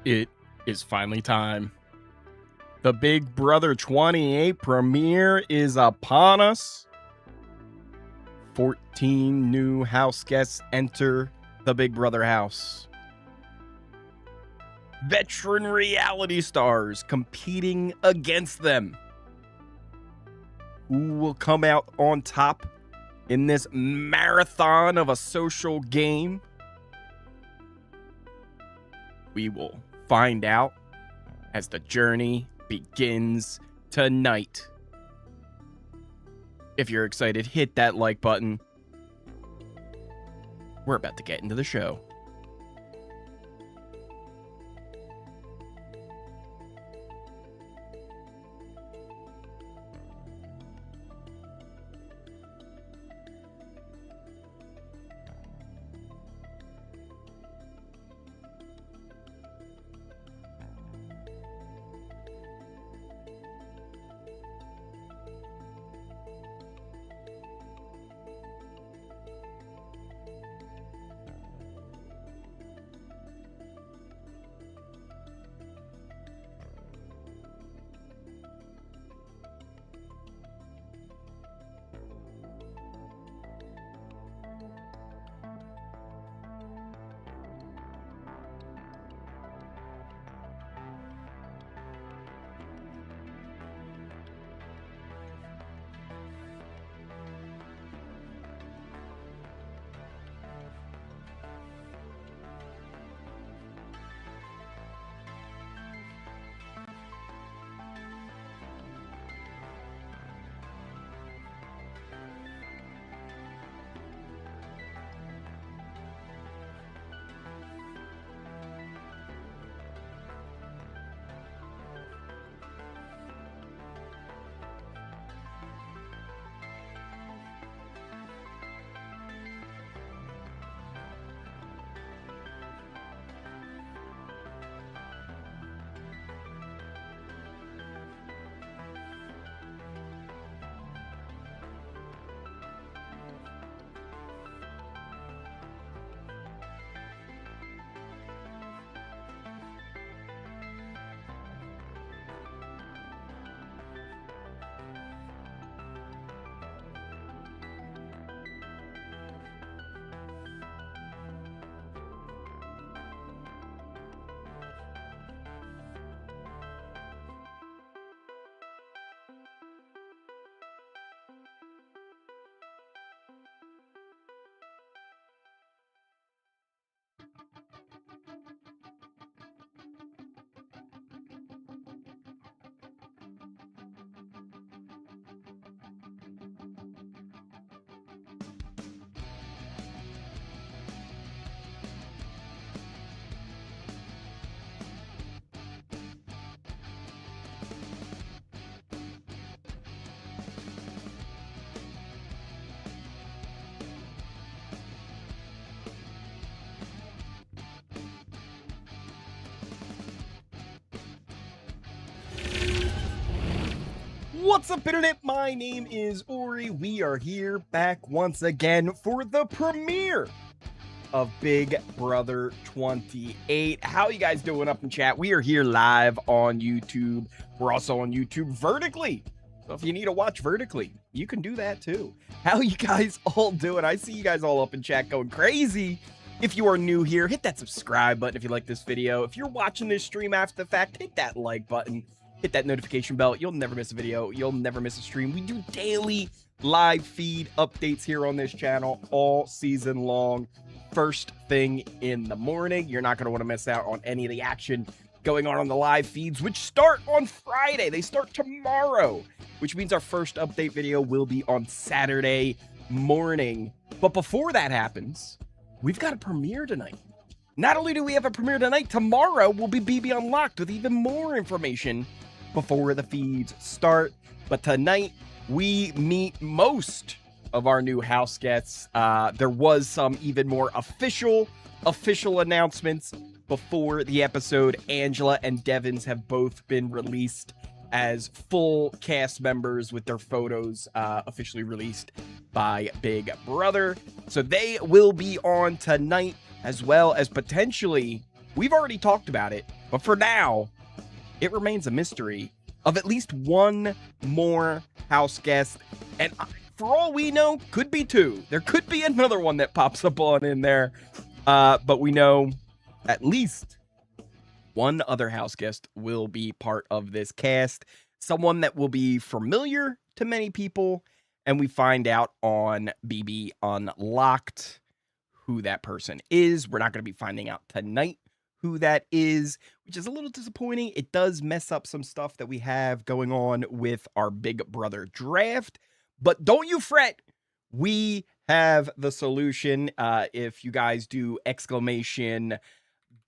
It is finally time. The Big Brother 28 premiere is upon us. 14 new house guests enter the Big Brother house. Veteran reality stars competing against them. Who will come out on top in this marathon of a social game? We will find out as the journey begins tonight. If you're excited, hit that like button. We're about to get into the show. What's up, Internet? My name is Ori. We are here back once again for the premiere of Big Brother 28. How you guys doing up in chat? We are here live on YouTube. We're also on YouTube vertically. So if you need to watch vertically, you can do that too. How you guys all doing? I see you guys all up in chat going crazy. If you are new here, hit that subscribe button if you like this video. If you're watching this stream after the fact, hit that like button. Hit that notification bell. You'll never miss a video. You'll never miss a stream. We do daily live feed updates here on this channel all season long. First thing in the morning. You're not going to want to miss out on any of the action going on the live feeds, which start on Friday. They start tomorrow, which means our first update video will be on Saturday morning. But before that happens, we've got a premiere tonight. Not only do we have a premiere tonight, tomorrow will be BB Unlocked with even more information before the feeds start. But tonight, we meet most of our new house guests. There was some even more official announcements before the episode. Angela and Devins have both been released as full cast members with their photos officially released by Big Brother. So they will be on tonight, as well as potentially, we've already talked about it, But for now, it remains a mystery of at least one more house guest. And for all we know, could be two. There could be another one that pops up on in there. But we know at least one other house guest will be part of this cast. Someone that will be familiar to many people. And we find out on BB Unlocked who that person is. We're not going to be finding out tonight who that is, which is a little disappointing. It does mess up some stuff that we have going on with our Big Brother draft. But don't you fret. We have the solution. If you guys do exclamation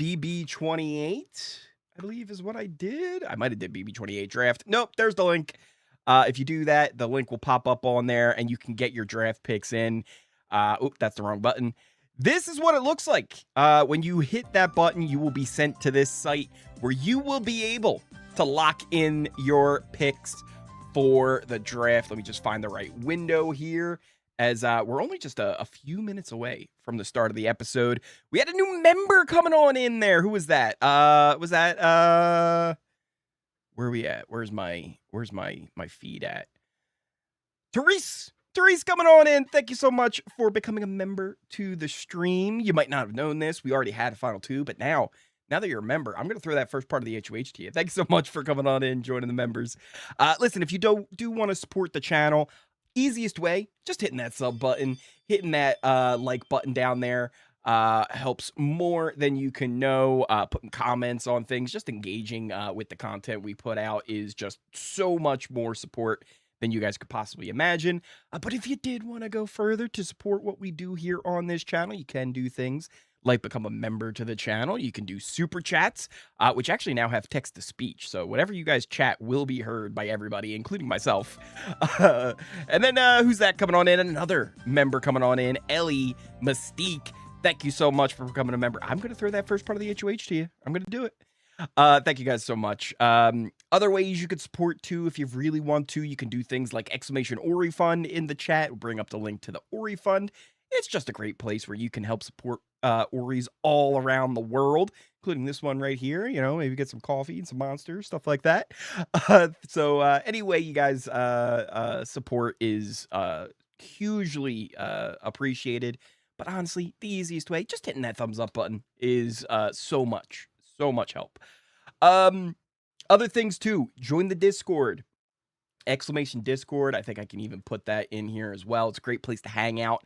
BB28, I believe is what I did. I might have did BB28 draft. Nope, there's the link. If you do that, the link will pop up on there and you can get your draft picks in. Oop, that's the wrong button. This is what it looks like. When you hit that button, you will be sent to this site where you will be able to lock in your picks for the draft. Let me just find the right window here, as we're only just a few minutes away from the start of the episode. We had a new member coming on in there. Who was that? Was that where are we at? Where's my feed at? Therese coming on in. Thank you so much for becoming a member to the stream. You might not have known this. We already had a final two, but now that you're a member, I'm going to throw that first part of the HOH to you. Thanks so much for coming on in, joining the members. Listen, if you do want to support the channel, easiest way, just hitting that sub button, hitting that like button down there. Helps more than you can know. Putting comments on things, just engaging with the content we put out is just so much more support than you guys could possibly imagine. But if you did want to go further to support what we do here on this channel, you can do things like become a member to the channel. You can do super chats, which actually now have text to speech. So whatever you guys chat will be heard by everybody, including myself. And then who's that coming on in? Another member coming on in, Ellie Mystique. Thank you so much for becoming a member. I'm going to throw that first part of the HOH to you. I'm going to do it. Thank you guys so much. Other ways you could support too, if you really want to, you can do things like exclamation Ori Fund in the chat. We'll bring up the link to the Ori Fund. It's just a great place where you can help support Oris all around the world, including this one right here. You know, maybe get some coffee and some monsters, stuff like that. So anyway, you guys support is hugely appreciated. But honestly, the easiest way, just hitting that thumbs up button is so much help. Other things too, join the Discord. Exclamation Discord. I think I can even put that in here as well. It's a great place to hang out,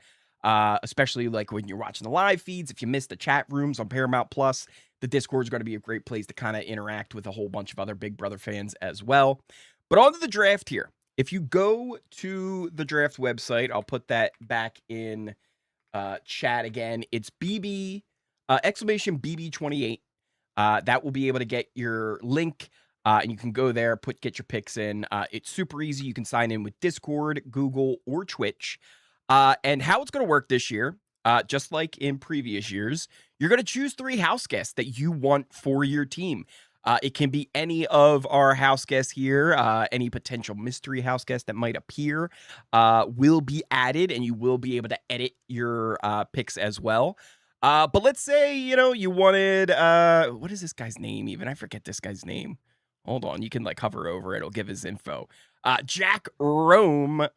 especially like when you're watching the live feeds. If you miss the chat rooms on Paramount Plus, the Discord is going to be a great place to kind of interact with a whole bunch of other Big Brother fans as well. But on to the draft here. If you go to the draft website, I'll put that back in chat again. It's exclamation BB28. That will be able to get your link, and you can go there, get your picks in. It's super easy. You can sign in with Discord, Google, or Twitch. And how it's going to work this year, just like in previous years, you're going to choose 3 house guests that you want for your team. It can be any of our house guests here. Any potential mystery house guest that might appear will be added, and you will be able to edit your picks as well. But let's say, you know, you wanted, what is this guy's name even? I forget this guy's name. Hold on. You can like hover over it. It'll give his info. Jack Rome,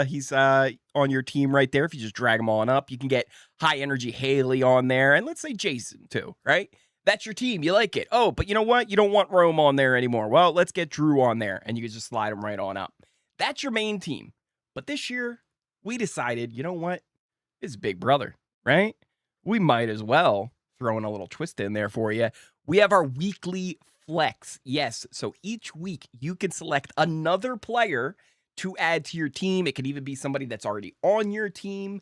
he's on your team right there. If you just drag him on up, you can get High Energy Haley on there. And let's say Jason too, right? That's your team. You like it. Oh, but you know what? You don't want Rome on there anymore. Well, let's get Drew on there, and you can just slide him right on up. That's your main team. But this year, we decided, you know what? It's Big Brother, right? We might as well throw in a little twist in there for you. We have our weekly flex. Yes, so each week you can select another player to add to your team. It could even be somebody that's already on your team.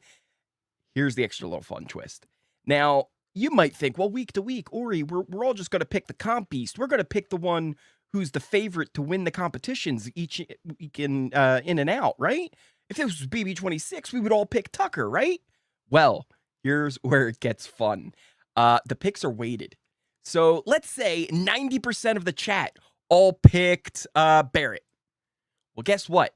Here's the extra little fun twist. Now, you might think, well, week to week, Ori, we're all just going to pick the comp beast. We're going to pick the one who's the favorite to win the competitions each week in and out, right? If this was BB26, we would all pick Tucker, right? Well, here's where it gets fun. The picks are weighted. So let's say 90% of the chat all picked Barrett. Well, guess what?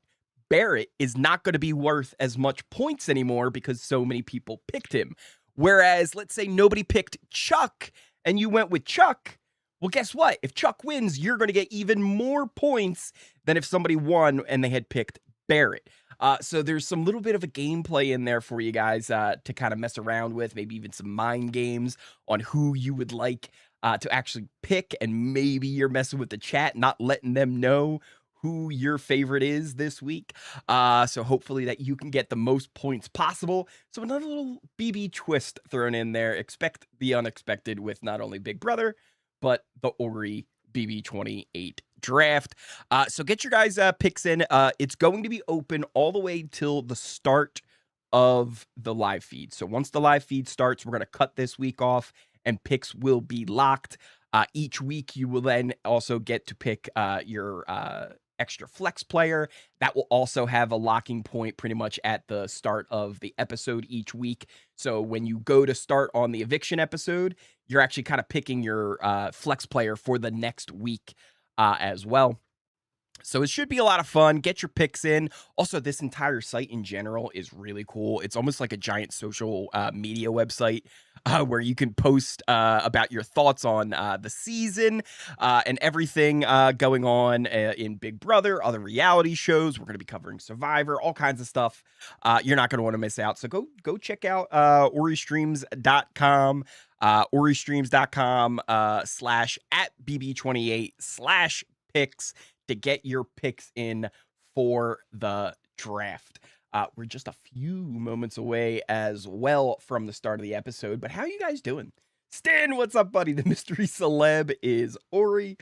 Barrett is not going to be worth as much points anymore because so many people picked him. Whereas, let's say nobody picked Chuck and you went with Chuck. Well, guess what? If Chuck wins, you're going to get even more points than if somebody won and they had picked Barrett. So there's some little bit of a gameplay in there for you guys to kind of mess around with, maybe even some mind games on who you would like to actually pick. And maybe you're messing with the chat, not letting them know who your favorite is this week. So hopefully that you can get the most points possible. So another little BB twist thrown in there. Expect the unexpected with not only Big Brother, but the Ori BB28 draft. So get your guys' picks in. It's going to be open all the way till the start of the live feed. So once the live feed starts, we're going to cut this week off and picks will be locked. Each week, you will then also get to pick your extra flex player. That will also have a locking point pretty much at the start of the episode each week. So when you go to start on the eviction episode, you're actually kind of picking your flex player for the next week as well. So it should be a lot of fun. Get your picks in. Also, this entire site in general is really cool. It's almost like a giant social media website where you can post about your thoughts on the season and everything going on in Big Brother, other reality shows. We're going to be covering Survivor, all kinds of stuff. You're not going to want to miss out. So go check out oristreams.com. oristreams.com /@BB28/picks to get your picks in for the draft. We're just a few moments away as well from the start of the episode, but how are you guys doing? Stan, what's up, buddy? The mystery celeb is Ori.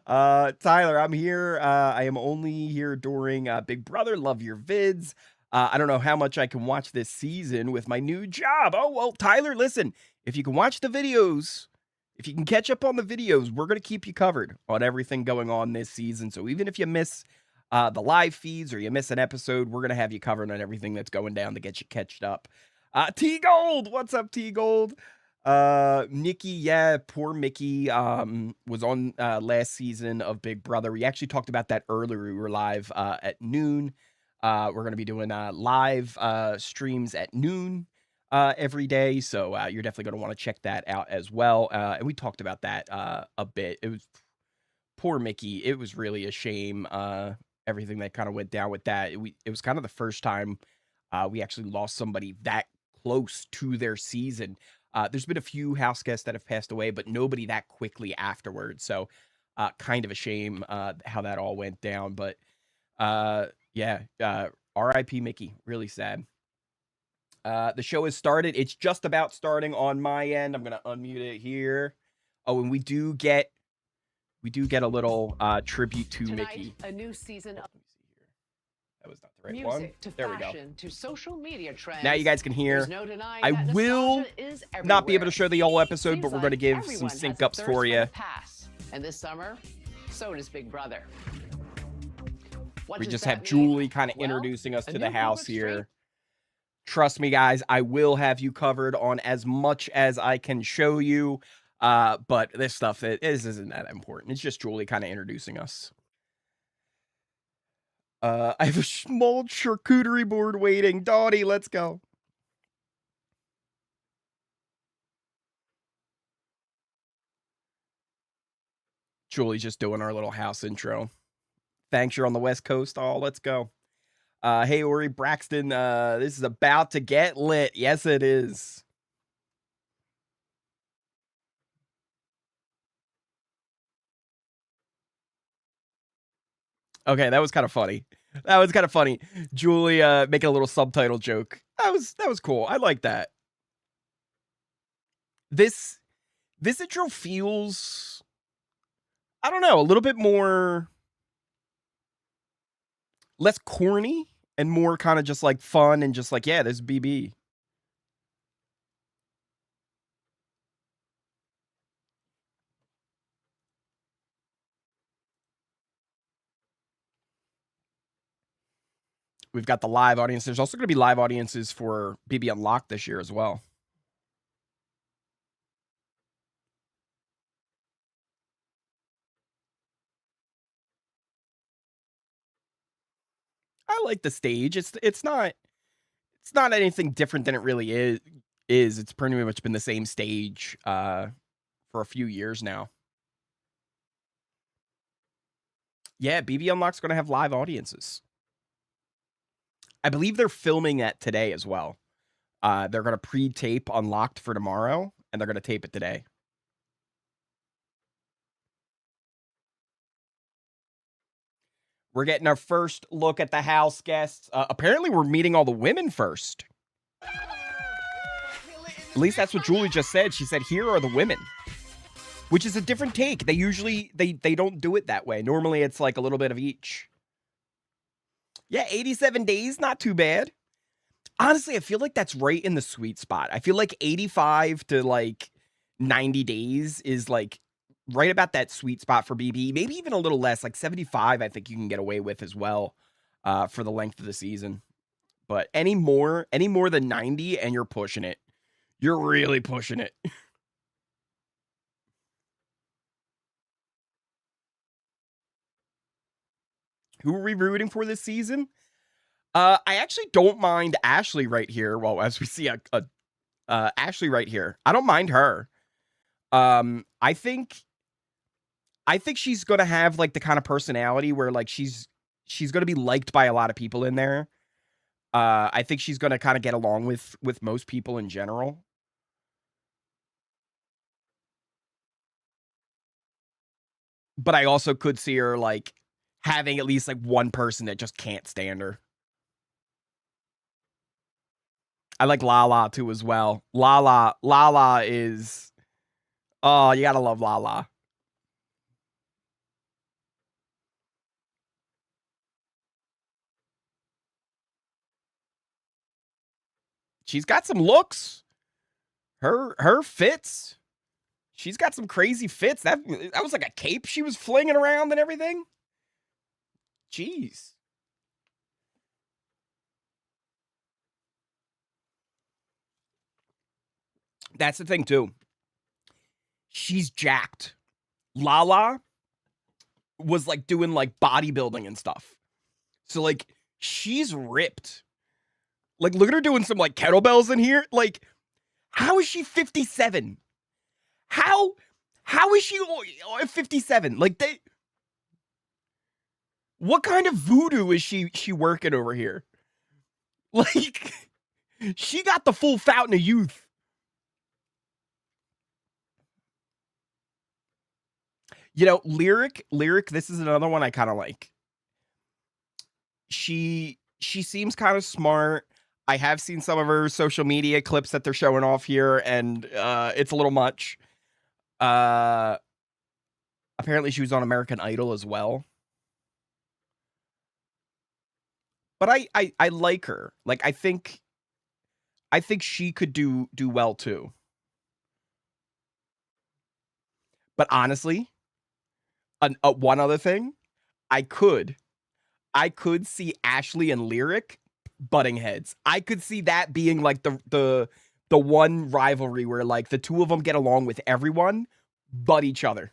Tyler, I'm here. I am only here during Big Brother. Love your vids. I don't know how much I can watch this season with my new job. Oh, well, Tyler, listen, if you can watch the videos, if you can catch up on the videos, we're going to keep you covered on everything going on this season. So even if you miss the live feeds or you miss an episode, we're going to have you covered on everything that's going down to get you catched up. T Gold, what's up, T Gold? Nikki, yeah, poor Mickey was on last season of Big Brother. We actually talked about that earlier. We were live at noon. We're going to be doing live streams at noon every day. So you're definitely going to want to check that out as well. And we talked about that a bit. It was poor Mickey. It was really a shame. Everything that kind of went down with that. It was kind of the first time we actually lost somebody that close to their season. There's been a few house guests that have passed away, but nobody that quickly afterwards. So kind of a shame how that all went down. But yeah, R.I.P. Mickey. Really sad. The show has started. It's just about starting on my end. I'm gonna unmute it here. Oh, and we do get a little tribute to Tonight, Mickey. A new season of that was not the right music one. to there we go. fashion to social media trends. Now you guys can hear. No I will not be able to show the whole episode, Seems but we're going to like give everyone some sync has a ups thirst for you. the past. And this summer, so does Big Brother. What We does just that have mean? Julie kind of Well, introducing us a to new the group house of here. Trust me, guys, I will have you covered on as much as I can show you. But this stuff, it isn't that important. It's just Julie kind of introducing us. I have a small charcuterie board waiting. Dottie, let's go. Julie's just doing our little house intro. Thanks, you're on the West Coast. Oh, let's go. Hey, Ori Braxton, this is about to get lit. Yes, it is. Okay, that was kind of funny. That was kind of funny. Julie making a little subtitle joke. That was cool. I like that. This intro feels, I don't know, a little bit more less corny and more kind of just like fun and just like, yeah, this is BB. We've got the live audience. There's also going to be live audiences for BB Unlocked this year as well. I like the stage. It's not anything different than it really is. It's pretty much been the same stage for a few years now. Yeah, BB Unlock's going to have live audiences. I believe they're filming that today as well. They're going to pre-tape Unlocked for tomorrow, and they're going to tape it today. We're getting our first look at the house guests. Apparently, we're meeting all the women first. At least that's what Julie just said. She said, here are the women. Which is a different take. They usually, they don't do it that way. Normally, it's like a little bit of each. Yeah, 87 days, not too bad. Honestly, I feel like that's right in the sweet spot. I feel like 85 to like 90 days is like right about that sweet spot for BB. Maybe even a little less, like 75, I think you can get away with as well for the length of the season. But any more than 90 and you're pushing it. You're really pushing it. Who are we rooting for this season? I actually don't mind Ashley right here. Well, as we see Ashley right here, I don't mind her. I think she's gonna have like the kind of personality where like she's gonna be liked by a lot of people in there. I think she's gonna kind of get along with most people in general. But I also could see her like having at least like one person that just can't stand her. I like Lala too as well. Lala is, oh, you gotta love Lala. She's got some looks. Her fits. She's got some crazy fits. That was like a cape she was flinging around and everything. Jeez. That's the thing too. She's jacked. Lala was like doing like bodybuilding and stuff. So like she's ripped. Like look at her doing some like kettlebells in here. Like how is she 57? How is she 57? Like what kind of voodoo is she working over here? Like she got the full fountain of youth. You know, lyric, this is another one I kind of like. She seems kind of smart. I have seen some of her social media clips that they're showing off here, and it's a little much. Apparently she was on American Idol as well. But I like her. Like I think she could do well too. But honestly, one other thing, I could see Ashley and Lyric butting heads. I could see that being like the one rivalry where like the two of them get along with everyone, but each other.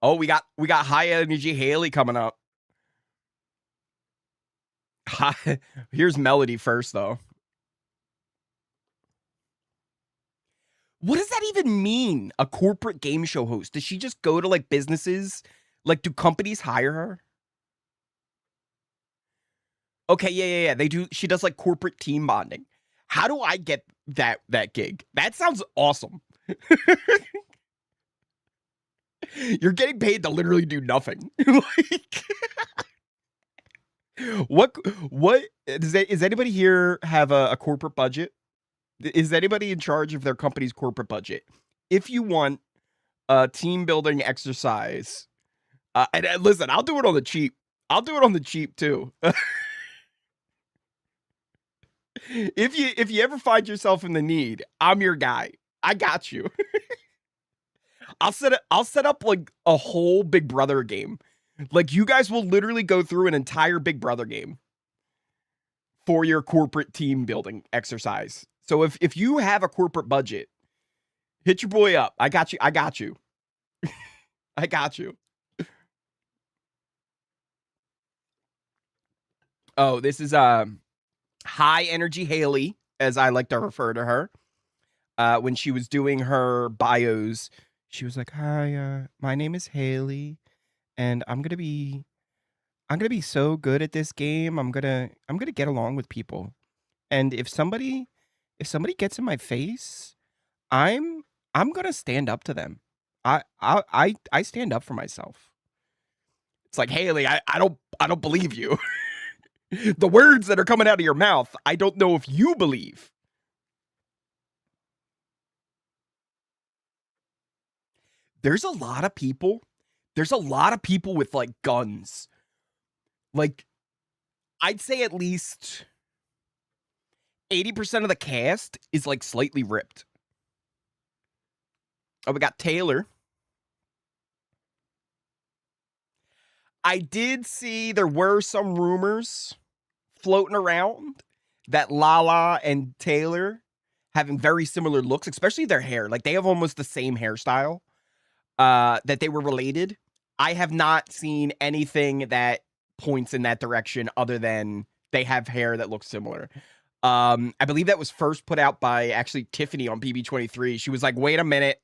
Oh, we got high energy Haley coming up. Here's Melody first though. What does that even mean? A corporate game show host? Does she just go to like businesses? Like, do companies hire her? Okay, yeah. They do. She does like corporate team bonding. How do I get that gig? That sounds awesome. You're getting paid to literally do nothing. Like, what is anybody here have a corporate budget? Is anybody in charge of their company's corporate budget? If you want a team building exercise, and listen, I'll do it on the cheap. I'll do it on the cheap too. If you ever find yourself in the need, I'm your guy. I got you. I'll set up like a whole Big Brother game. Like you guys will literally go through an entire Big Brother game for your corporate team building exercise. So if you have a corporate budget, hit your boy up. I got you. I got you. I got you. Oh, this is high energy Haley. as I like to refer to her, when she was doing her bios, she was like, "Hi, my name is Haley, and I'm gonna be so good at this game. I'm gonna get along with people. And if somebody gets in my face, I'm I'm gonna stand up to them. I stand up for myself." It's like, Haley, I don't believe you. The words that are coming out of your mouth, I don't know if you believe. There's a lot of people. There's a lot of people with like guns. Like, I'd say at least 80% of the cast is like slightly ripped. Oh, we got Taylor. I did see there were some rumors floating around that Lala and Taylor having very similar looks, especially their hair. Like they have almost the same hairstyle. That they were related. I have not seen anything that points in that direction other than they have hair that looks similar. I believe that was first put out by actually Tiffany on BB28. She was like, "Wait a minute,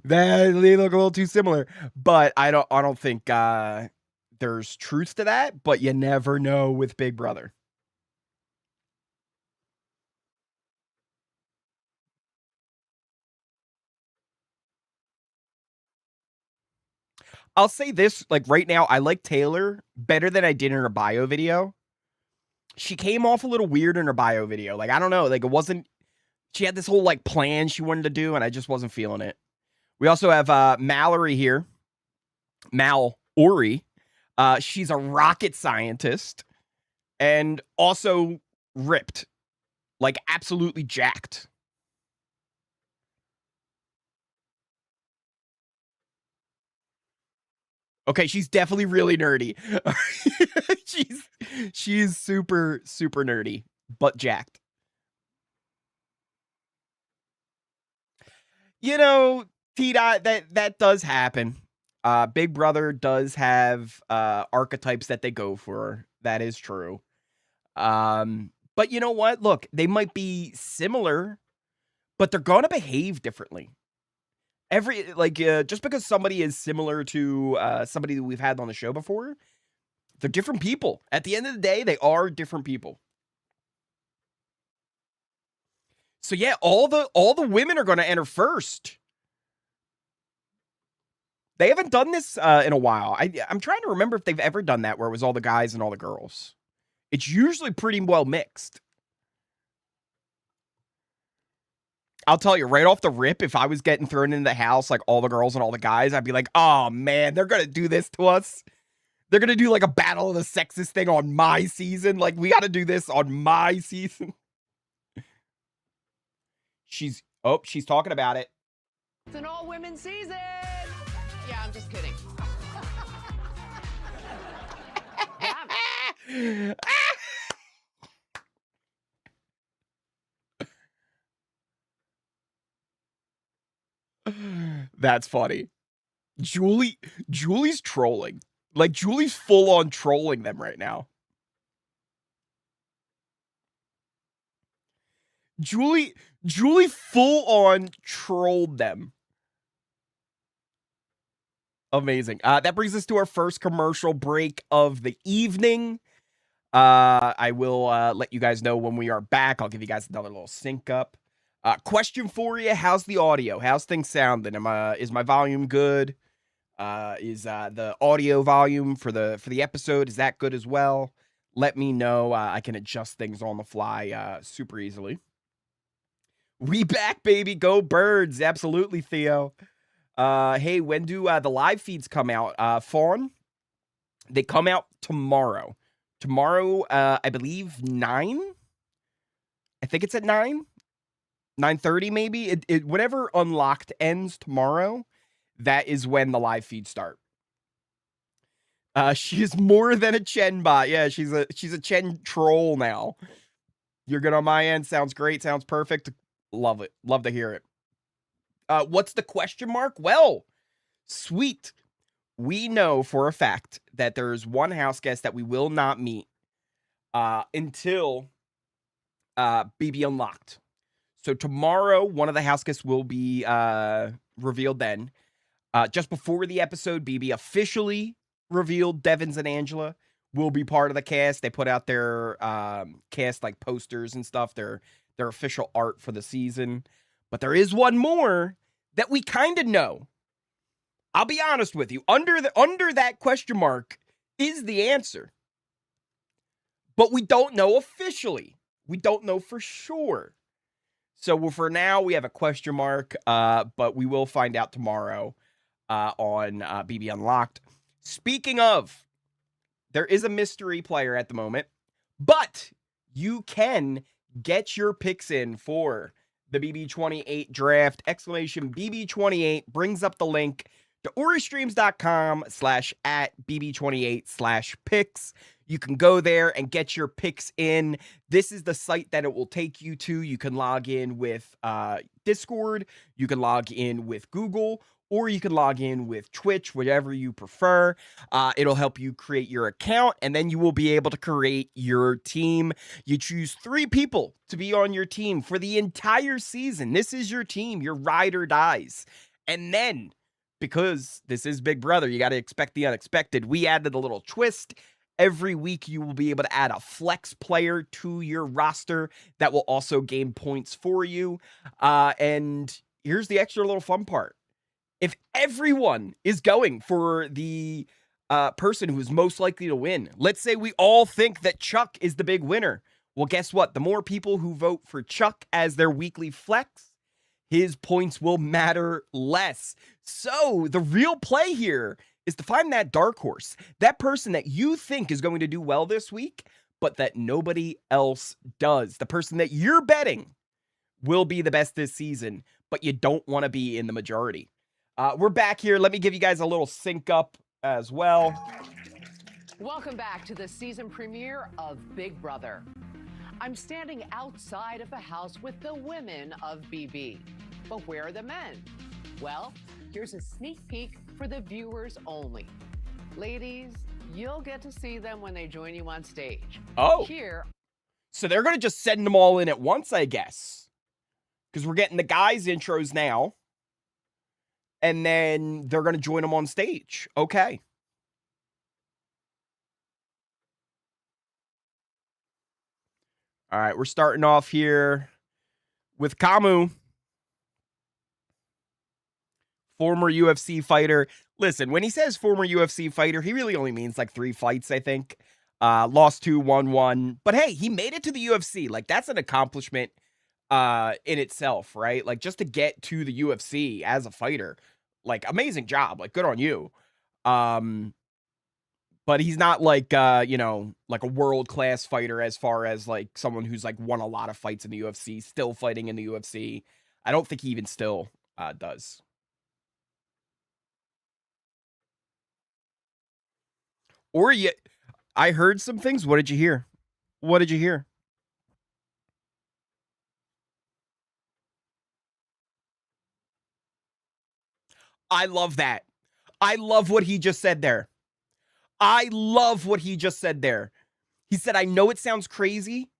they look a little too similar." But I don't think there's truth to that. But you never know with Big Brother. I'll say this, like right now, I like Taylor better than I did in her bio video. She came off a little weird in her bio video. Like, I don't know. Like, it wasn't. She had this whole like plan she wanted to do, and I just wasn't feeling it. We also have Mallory here. Mal Ori. She's a rocket scientist and also ripped. Like, absolutely jacked. Okay, she's definitely really nerdy. she's super, super nerdy, but jacked. You know, T-Dot, that does happen. Big Brother does have archetypes that they go for. That is true. But you know what? Look, they might be similar, but they're gonna behave differently. Just because somebody is similar to somebody that we've had on the show before, they're different people. At the end of the day, they are different people. So yeah, all the women are gonna enter first. They haven't done this in a while. I'm trying to remember if they've ever done that where it was all the guys and all the girls. It's usually pretty well mixed. I'll tell you right off the rip, if I was getting thrown into the house like all the girls and all the guys, I'd be like, oh man, they're gonna do this to us. They're gonna do like a battle of the sexes thing on my season. Like, we gotta do this on my season. She's talking about it. It's an all-women season. Yeah, I'm just kidding. That's funny. Julie's trolling. Like, Julie's full on trolling them right now. Julie full on trolled them. Amazing. That brings us to our first commercial break of the evening. I will let you guys know when we are back. I'll give you guys another little sync up. Question for you: how's the audio? How's things sounding? Is my volume good? Is the audio volume for the episode, is that good as well? Let me know. I can adjust things on the fly super easily. We back, baby. Go Birds. Absolutely, Theo. Hey, when do the live feeds come out? Fawn, they come out tomorrow. Tomorrow, I believe 9. I think it's at 9. 9:30 maybe. It whenever Unlocked ends tomorrow, that is when the live feeds start. She is more than a Chen bot. Yeah, she's a Chen troll now. You're good on my end. Sounds great. Sounds perfect. Love it. Love to hear it. What's the question mark? Well, sweet. We know for a fact that there's one house guest that we will not meet until BB Unlocked. So tomorrow, one of the house guests will be revealed then. Just before the episode, BB officially revealed Devins and Angela will be part of the cast. They put out their cast like posters and stuff, their official art for the season. But there is one more that we kind of know. I'll be honest with you. Under that question mark is the answer. But we don't know officially. We don't know for sure. So for now, we have a question mark, but we will find out tomorrow on BB Unlocked. Speaking of, there is a mystery player at the moment, but you can get your picks in for the BB28 draft. Exclamation BB28 brings up the link to oristreams.com/@BB28/picks. You can go there and get your picks in. This is the site that it will take you to. You can log in with Discord. You can log in with Google, or you can log in with Twitch, whatever you prefer. It'll help you create your account, and then you will be able to create your team. You choose 3 people to be on your team for the entire season. This is your team, your ride or dies. And then, because this is Big Brother, you got to expect the unexpected. We added a little twist. Every week, you will be able to add a flex player to your roster that will also gain points for you. And here's the extra little fun part. If everyone is going for the person who is most likely to win, let's say we all think that Chuck is the big winner. Well, guess what? The more people who vote for Chuck as their weekly flex, his points will matter less. So the real play here is to find that dark horse, that person that you think is going to do well this week, but that nobody else does. The person that you're betting will be the best this season, but you don't want to be in the majority. We're back here. Let me give you guys a little sync up as well. Welcome back to the season premiere of Big Brother. I'm standing outside of the house with the women of BB. But where are the men? Well, here's a sneak peek for the viewers only. Ladies, you'll get to see them when they join you on stage. Oh. Here. So they're going to just send them all in at once, I guess. Because we're getting the guys' intros now. And then they're going to join them on stage. Okay. All right, we're starting off here with Camu. Former UFC fighter. Listen, when he says former UFC fighter, he really only means like 3 fights, I think. Lost 2, won 1. But hey, he made it to the UFC. Like, that's an accomplishment in itself, right? Like, just to get to the UFC as a fighter. Like, amazing job. Like, good on you. But he's not like, you know, like a world-class fighter as far as like someone who's like won a lot of fights in the UFC, still fighting in the UFC. I don't think he even still does. Or yet, I heard some things. What did you hear? What did you hear? I love that. I love what he just said there. I love what he just said there. He said, I know it sounds crazy,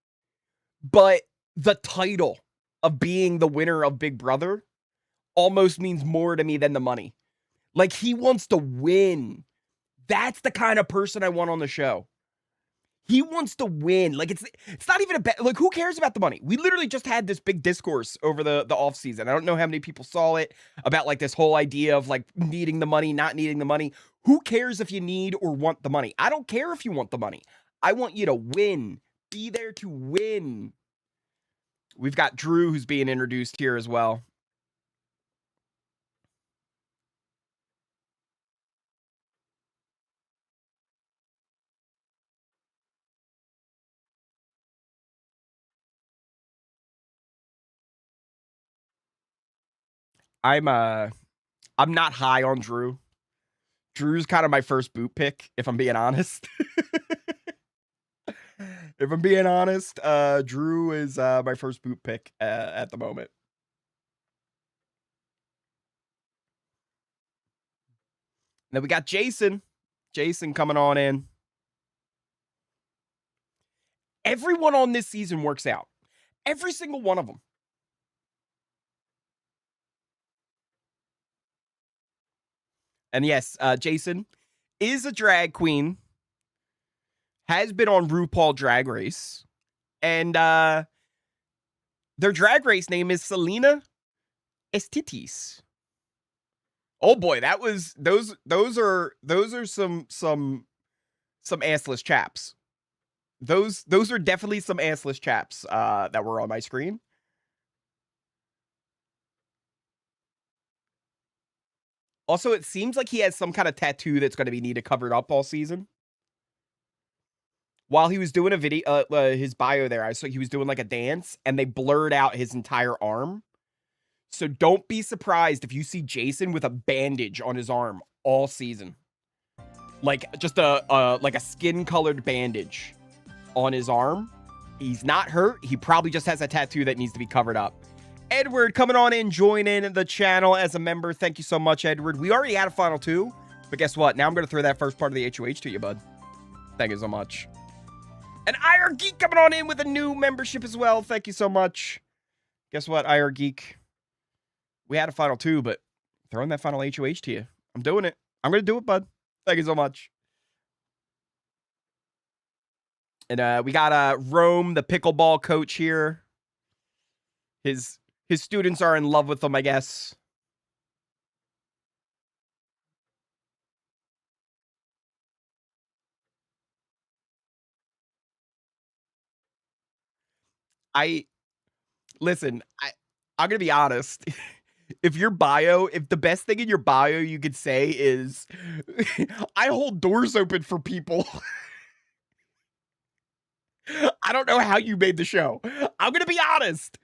but the title of being the winner of Big Brother almost means more to me than the money. Like, he wants to win. That's the kind of person I want on the show. He wants to win. Like, it's not even a bet. Like, who cares about the money? We literally just had this big discourse over the off season. I don't know how many people saw it about like this whole idea of like needing the money, not needing the money. Who cares if you need or want the money? I don't care if you want the money. I want you to win. Be there to win. We've got Drew who's being introduced here as well. I'm not high on Drew. Drew's kind of my first boot pick, if I'm being honest. If I'm being honest, Drew is my first boot pick at the moment. Then we got Jason. Jason coming on in. Everyone on this season works out. Every single one of them. And yes, Jason is a drag queen, has been on RuPaul Drag Race, and their drag race name is Selena Estitis. Oh boy, that was those are some assless chaps. Those are definitely some assless chaps that were on my screen. Also, it seems like he has some kind of tattoo that's going to be needed covered up all season. While he was doing a video, his bio there, I saw he was doing like a dance, and they blurred out his entire arm. So don't be surprised if you see Jason with a bandage on his arm all season, like just a skin-colored bandage on his arm. He's not hurt. He probably just has a tattoo that needs to be covered up. Edward coming on in, joining the channel as a member. Thank you so much, Edward. We already had a final 2, but guess what? Now I'm going to throw that first part of the HOH to you, bud. Thank you so much. And IR Geek coming on in with a new membership as well. Thank you so much. Guess what, IR Geek? We had a final 2, but throwing that final HOH to you. I'm doing it. I'm going to do it, bud. Thank you so much. And we got Rome, the pickleball coach here. His students are in love with him, I guess. Listen, I'm going to be honest. If the best thing in your bio you could say is, I hold doors open for people. I don't know how you made the show. I'm going to be honest.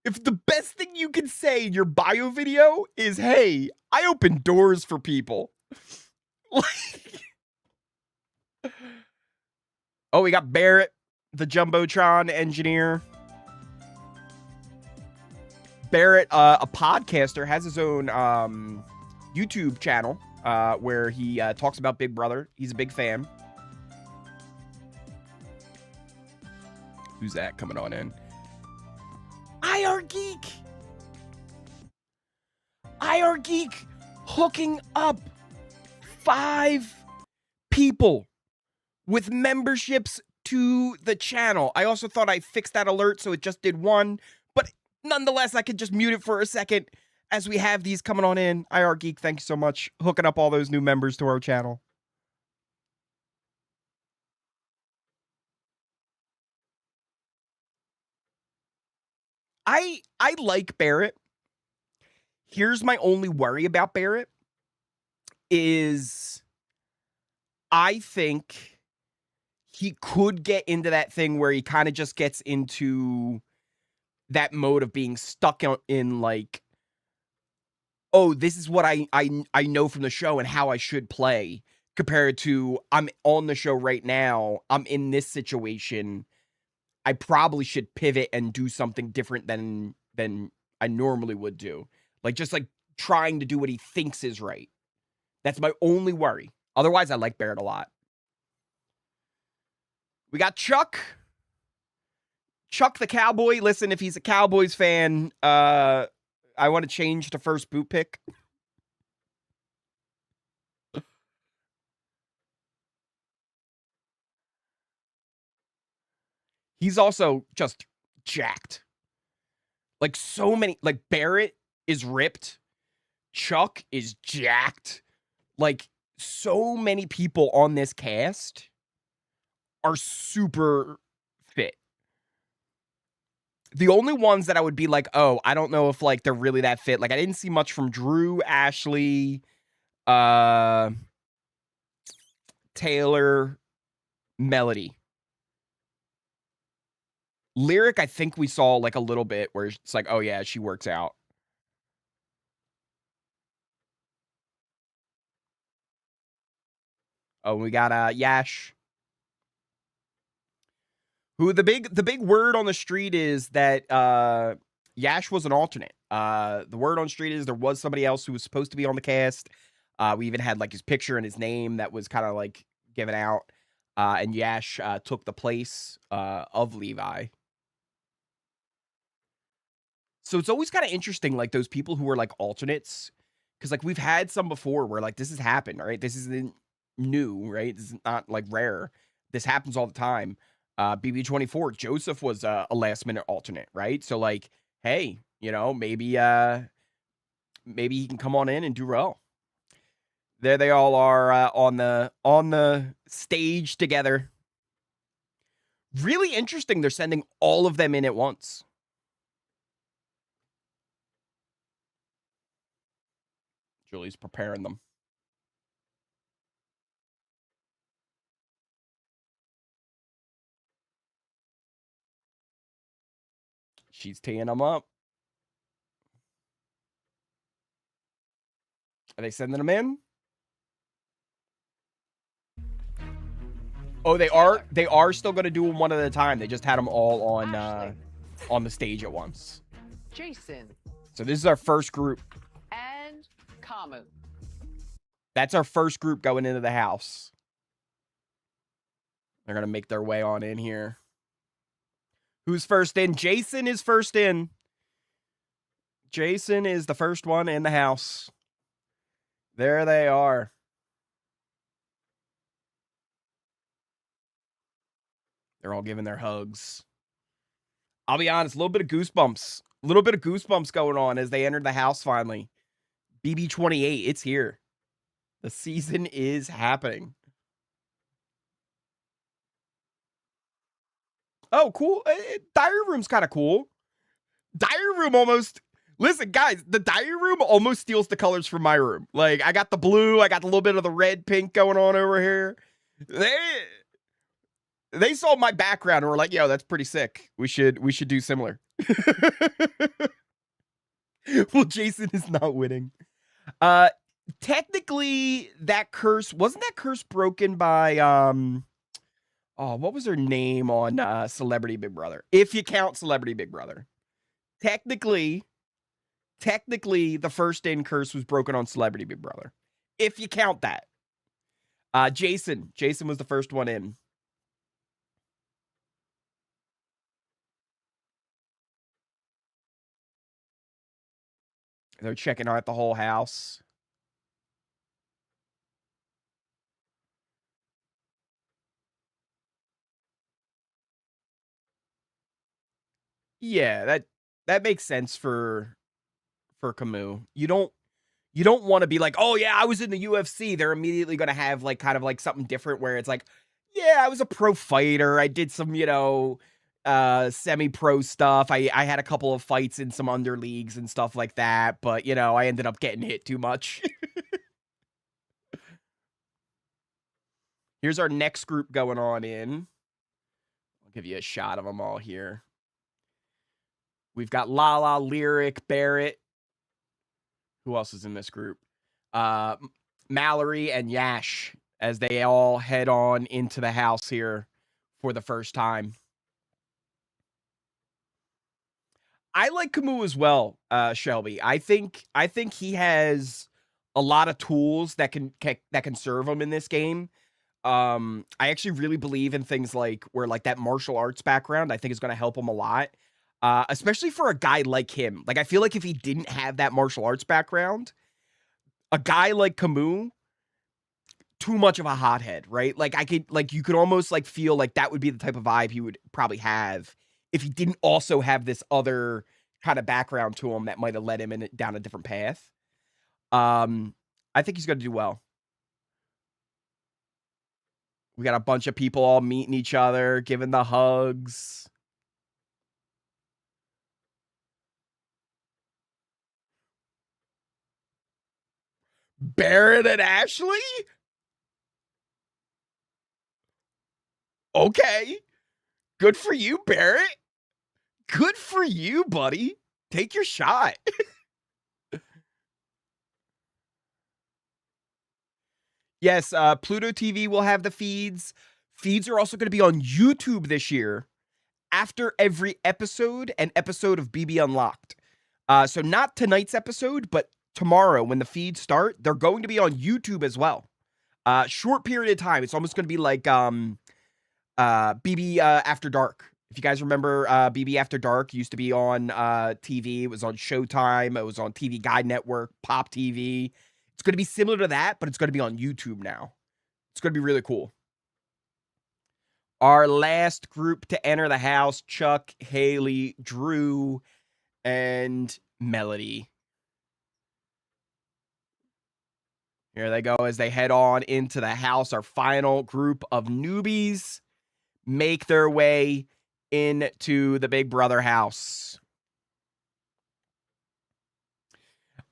If the best thing you can say in your bio video is, hey, I open doors for people. Oh, we got Barrett, the Jumbotron engineer. Barrett, a podcaster, has his own YouTube channel where he talks about Big Brother. He's a big fan. Who's that coming on in? IR Geek! IR Geek hooking up 5 people with memberships to the channel. I also thought I fixed that alert so it just did 1, but nonetheless, I could just mute it for a second as we have these coming on in. IR Geek, thank you so much. Hooking up all those new members to our channel. I like Barrett. Here's my only worry about Barrett is I think he could get into that thing where he kind of just gets into that mode of being stuck in like, oh, this is what I know from the show and how I should play, compared to I'm on the show right now. I'm in this situation. I probably should pivot and do something different than I normally would do. Like just like trying to do what he thinks is right. That's my only worry. Otherwise, I like Barrett a lot. We got Chuck. Chuck the Cowboy. Listen, if he's a Cowboys fan, I want to change to first boot pick. He's also just jacked. Like so many, like Barrett is ripped. Chuck is jacked. Like so many people on this cast are super fit. The only ones that I would be like, oh, I don't know if like they're really that fit. Like I didn't see much from Drew, Ashley, Taylor, Melody. Lyric, I think we saw like a little bit where it's like, oh yeah, she works out. Oh, we got Yash. Who the big word on the street is that Yash was an alternate. The word on the street is there was somebody else who was supposed to be on the cast. We even had like his picture and his name that was kind of like given out. And Yash took the place of Levi. So it's always kind of interesting, like those people who are like alternates, because like we've had some before where like this has happened, right? This isn't new, right? This is not like rare. This happens all the time. BB24, Joseph was a last minute alternate, right? So like, hey, maybe he can come on in and do well. There they all are on the stage together. Really interesting. They're sending all of them in at once. Julie's preparing them. She's teeing them up. Are they sending them in? Oh, they are. They are still going to do them one at a time. They just had them all on the stage at once. Jason. So this is our first group. And Kamu. That's our first group going into the house. They're going to make their way on in here. Who's first in? Jason is first in. Jason is the first one in the house. There they are. They're all giving their hugs. I'll be honest, a little bit of goosebumps. A little bit of goosebumps going on as they entered the house finally. BB28, it's here. The season is happening. Oh, cool. Diary room's kind of cool. Diary room almost... Listen, guys, the diary room almost steals the colors from my room. Like, I got the blue, I got a little bit of the red, pink going on over here. They saw my background and were like, yo, that's pretty sick. We should do similar. Well, Jason is not winning. Technically, that curse... Wasn't that curse broken by... Oh, what was her name on Celebrity Big Brother? If you count Celebrity Big Brother. Technically, the first in curse was broken on Celebrity Big Brother. If you count that. Jason was the first one in. They're checking out the whole house. Yeah, that makes sense for Camus. You don't want to be like, oh yeah, I was in the UFC. They're immediately going to have like kind of like something different where it's like, yeah, I was a pro fighter. I did some, semi-pro stuff. I had a couple of fights in some under leagues and stuff like that, but I ended up getting hit too much. Here's our next group going on in. I'll give you a shot of them all here. We've got Lala, Lyric, Barrett. Who else is in this group? Mallory and Yash, as they all head on into the house here for the first time. I like Camus as well, Shelby. I think he has a lot of tools that can serve him in this game. I actually really believe in things like where like that martial arts background, I think is going to help him a lot. Especially for a guy like him. Like, I feel like if he didn't have that martial arts background, a guy like Camus, too much of a hothead, right? Like, you could almost, like, feel like that would be the type of vibe he would probably have if he didn't also have this other kind of background to him that might have led him down a different path. I think he's going to do well. We got a bunch of people all meeting each other, giving the hugs. Barrett and Ashley? Okay. Good for you, Barrett. Good for you, buddy. Take your shot. Yes, Pluto TV will have the feeds. Feeds are also going to be on YouTube this year after every episode, an episode of BB Unlocked. So not tonight's episode, but tomorrow when the feeds start, they're going to be on YouTube as well. Short period of time. It's almost going to be like BB After Dark, If you guys remember, BB After Dark used to be on TV. It was on Showtime. It was on TV Guide Network, Pop TV. It's going to be similar to that, but it's going to be on YouTube now. It's going to be really cool. Our last group to enter the house, Chuck, Haley, Drew, and Melody. Here they go as they head on into the house. Our final group of newbies make their way into the Big Brother house.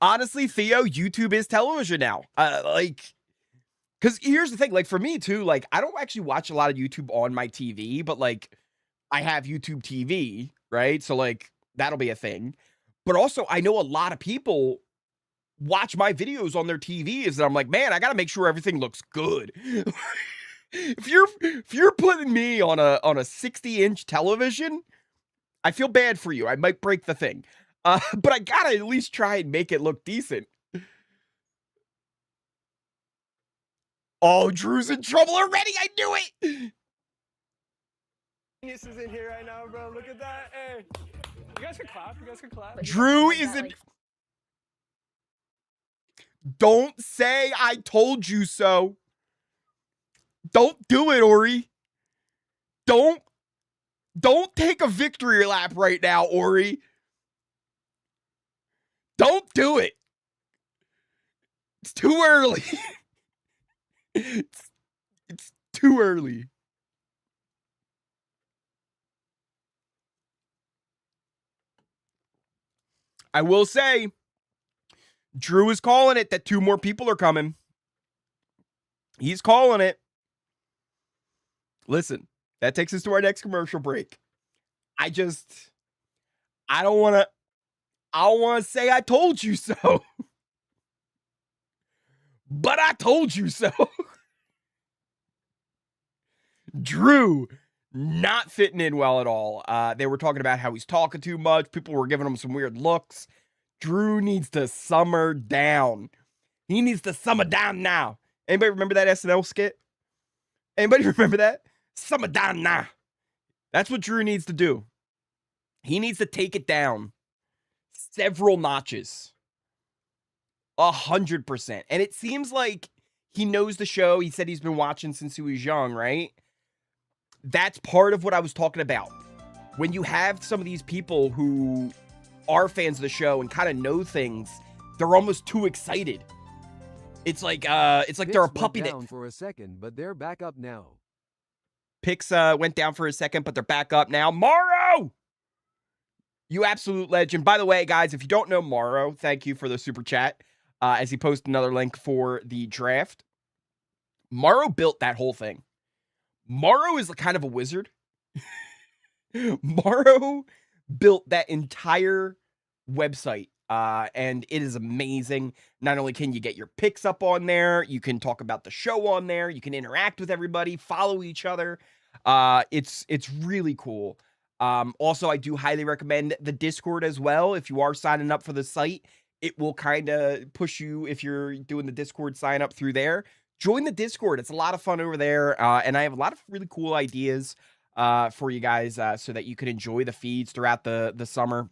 Honestly, Theo, YouTube is television now. Because here's the thing, like, for me, too, like, I don't actually watch a lot of YouTube on my TV, but, like, I have YouTube TV, right? So, like, that'll be a thing. But also, I know a lot of people watch my videos on their TVs, and I'm like, man, I gotta make sure everything looks good. If you're putting me on a 60-inch television, I feel bad for you. I might break the thing. But I gotta at least try and make it look decent. Oh, Drew's in trouble already. I knew it. Genius is in here right now, bro. Look at that. Hey, you guys can clap. You guys can clap. Drew is in. Don't say I told you so. Don't do it, Ori. Don't take a victory lap right now, Ori. Don't do it. It's too early. It's too early. I will say, Drew is calling it that 2 more people are coming. He's calling it. Listen, that takes us to our next commercial break. I don't want to say I told you so. But I told you so. Drew not fitting in well at all. They were talking about how he's talking too much. People were giving him some weird looks. Drew needs to summer down. He needs to summer down now. Anybody remember that SNL skit? Anybody remember that? Summer down now. That's what Drew needs to do. He needs to take it down several notches. 100%. And it seems like he knows the show. He said he's been watching since he was young, right? That's part of what I was talking about. When you have some of these people who are fans of the show and kind of know things, they're almost too excited. It's like they're a puppy that down for a second, but they're back up now. Picks went down for a second, but they're back up now. Morrow! You absolute legend. By the way, guys, if you don't know Morrow, thank you for the super chat. As he posted another link for the draft. Morrow built that whole thing. Morrow is kind of a wizard. Morrow built that entire website. And it is amazing. Not only can you get your picks up on there, you can talk about the show on there, you can interact with everybody, follow each other. It's really cool. Also, I do highly recommend the Discord as well. If you are signing up for the site, it will kind of push you if you're doing the Discord sign up through there. Join the Discord. It's a lot of fun over there. And I have a lot of really cool ideas for you guys so that you can enjoy the feeds throughout the summer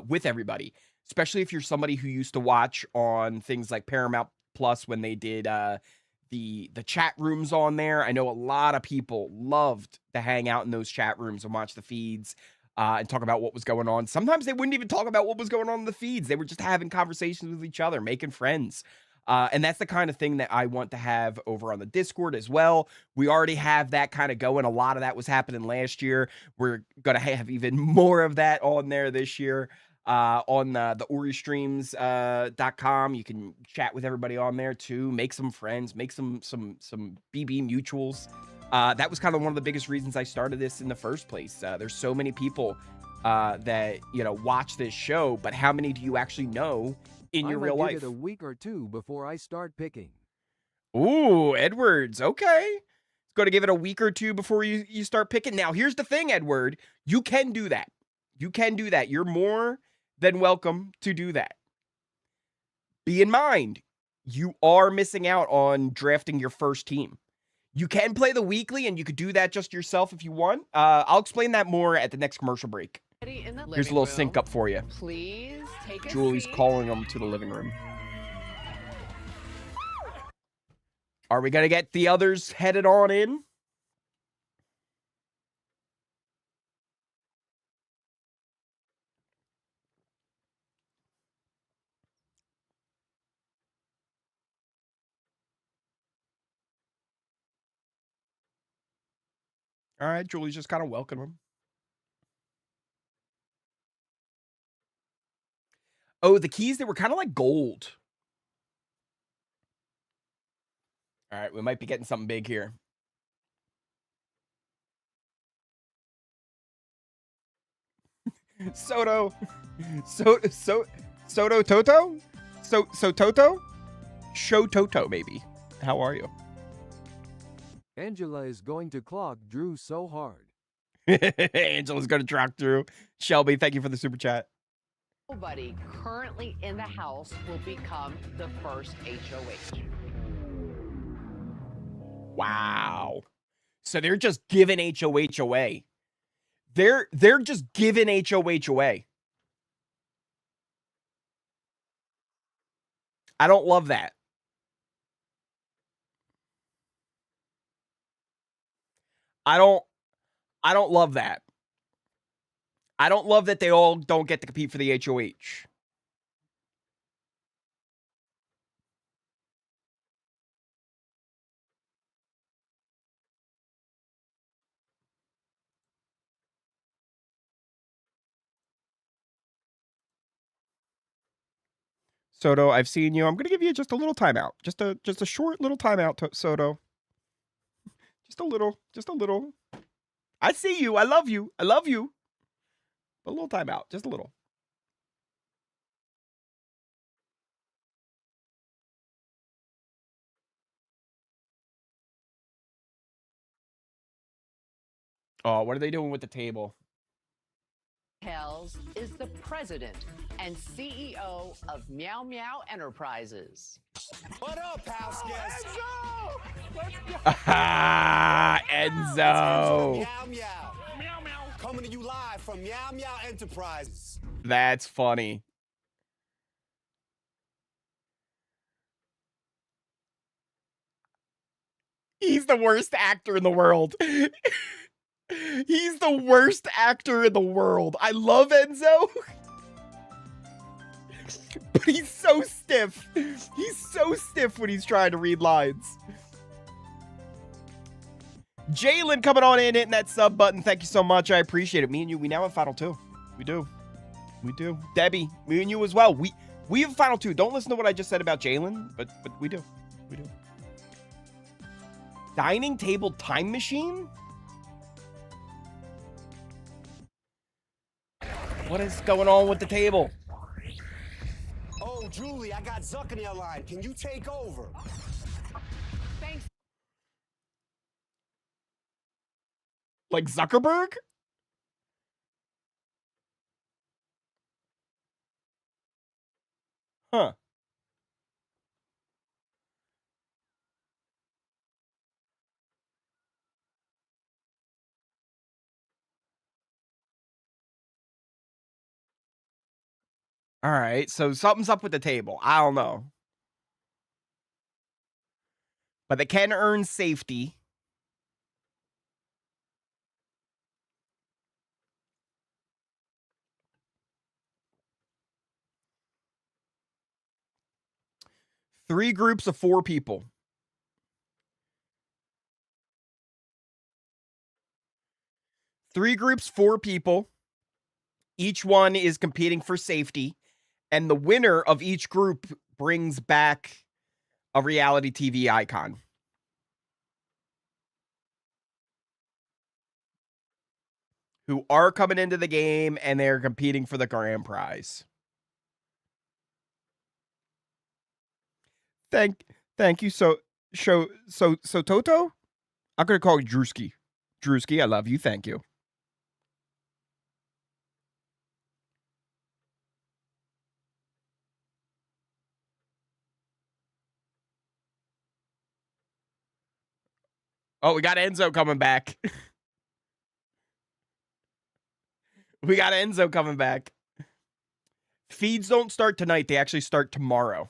with everybody. Especially if you're somebody who used to watch on things like Paramount Plus when they did the chat rooms on there. I know a lot of people loved to hang out in those chat rooms and watch the feeds and talk about what was going on. Sometimes they wouldn't even talk about what was going on in the feeds. They were just having conversations with each other, making friends. And that's the kind of thing that I want to have over on the Discord as well. We already have that kind of going. A lot of that was happening last year. We're going to have even more of that on there this year. On the oristreams.com. You can chat with everybody on there too, make some friends, make some BB mutuals. That was kind of one of the biggest reasons I started this in the first place. There's so many people that, watch this show, but how many do you actually know in your real life? Give it a week or two before I start picking. Ooh, Edwards. Okay. Going to give it a week or two before you start picking. Now, here's the thing, Edward. You can do that. You can do that. You're more than welcome to do that. Be in mind, you are missing out on drafting your first team. You can play the weekly, and you could do that just yourself if you want. I'll explain that more at the next commercial break. In the Here's a living little room. sync up for you. Please take a Julie's seat. calling them to the living room. Are we going to get the others headed on in? All right, Julie's just kind of welcoming them. Oh, the keys, they were kind of like gold. All right, we might be getting something big here. Soto. Soto Toto? So Toto? Show Toto, maybe. How are you? Angela is going to clock Drew so hard. Angela's going to track through. Shelby, thank you for the super chat. Nobody currently in the house will become the first HOH. Wow. So they're just giving HOH away. They're just giving HOH away. I don't love that. I don't love that. I don't love that they all don't get to compete for the HOH. Soto, I've seen you. I'm going to give you just a little timeout. Just a short little timeout, Soto. Just a little. I see you. I love you. A little timeout. Just a little. Oh, what are they doing with the table? Hells is the president and CEO of Meow Meow Enterprises. What up, Houseguests? Enzo. Meow Meow. Meow meow. Coming to you live from Meow Meow Enterprises. That's funny. He's the worst actor in the world. He's the worst actor in the world. I love Enzo. But he's so stiff. He's so stiff when he's trying to read lines. Jalen coming on in, hitting that sub button. Thank you so much. I appreciate it. Me and you, we now have Final 2. We do. Debbie, me and you as well. We have Final 2. Don't listen to what I just said about Jalen, but we do. Dining table time machine? What is going on with the table? Oh, Julie, I got Zuck in your line. Can you take over? Thanks. Like Zuckerberg? Huh. All right, so something's up with the table. I don't know. But they can earn safety. Three groups of 4 people. Three groups, 4 people. Each one is competing for safety. And the winner of each group brings back a reality TV icon. Who are coming into the game and they're competing for the grand prize. Thank you. So Toto? I'm gonna call you Drewski. Drewski, I love you. Thank you. Oh, we got Enzo coming back. We got Enzo coming back. Feeds don't start tonight. They actually start tomorrow.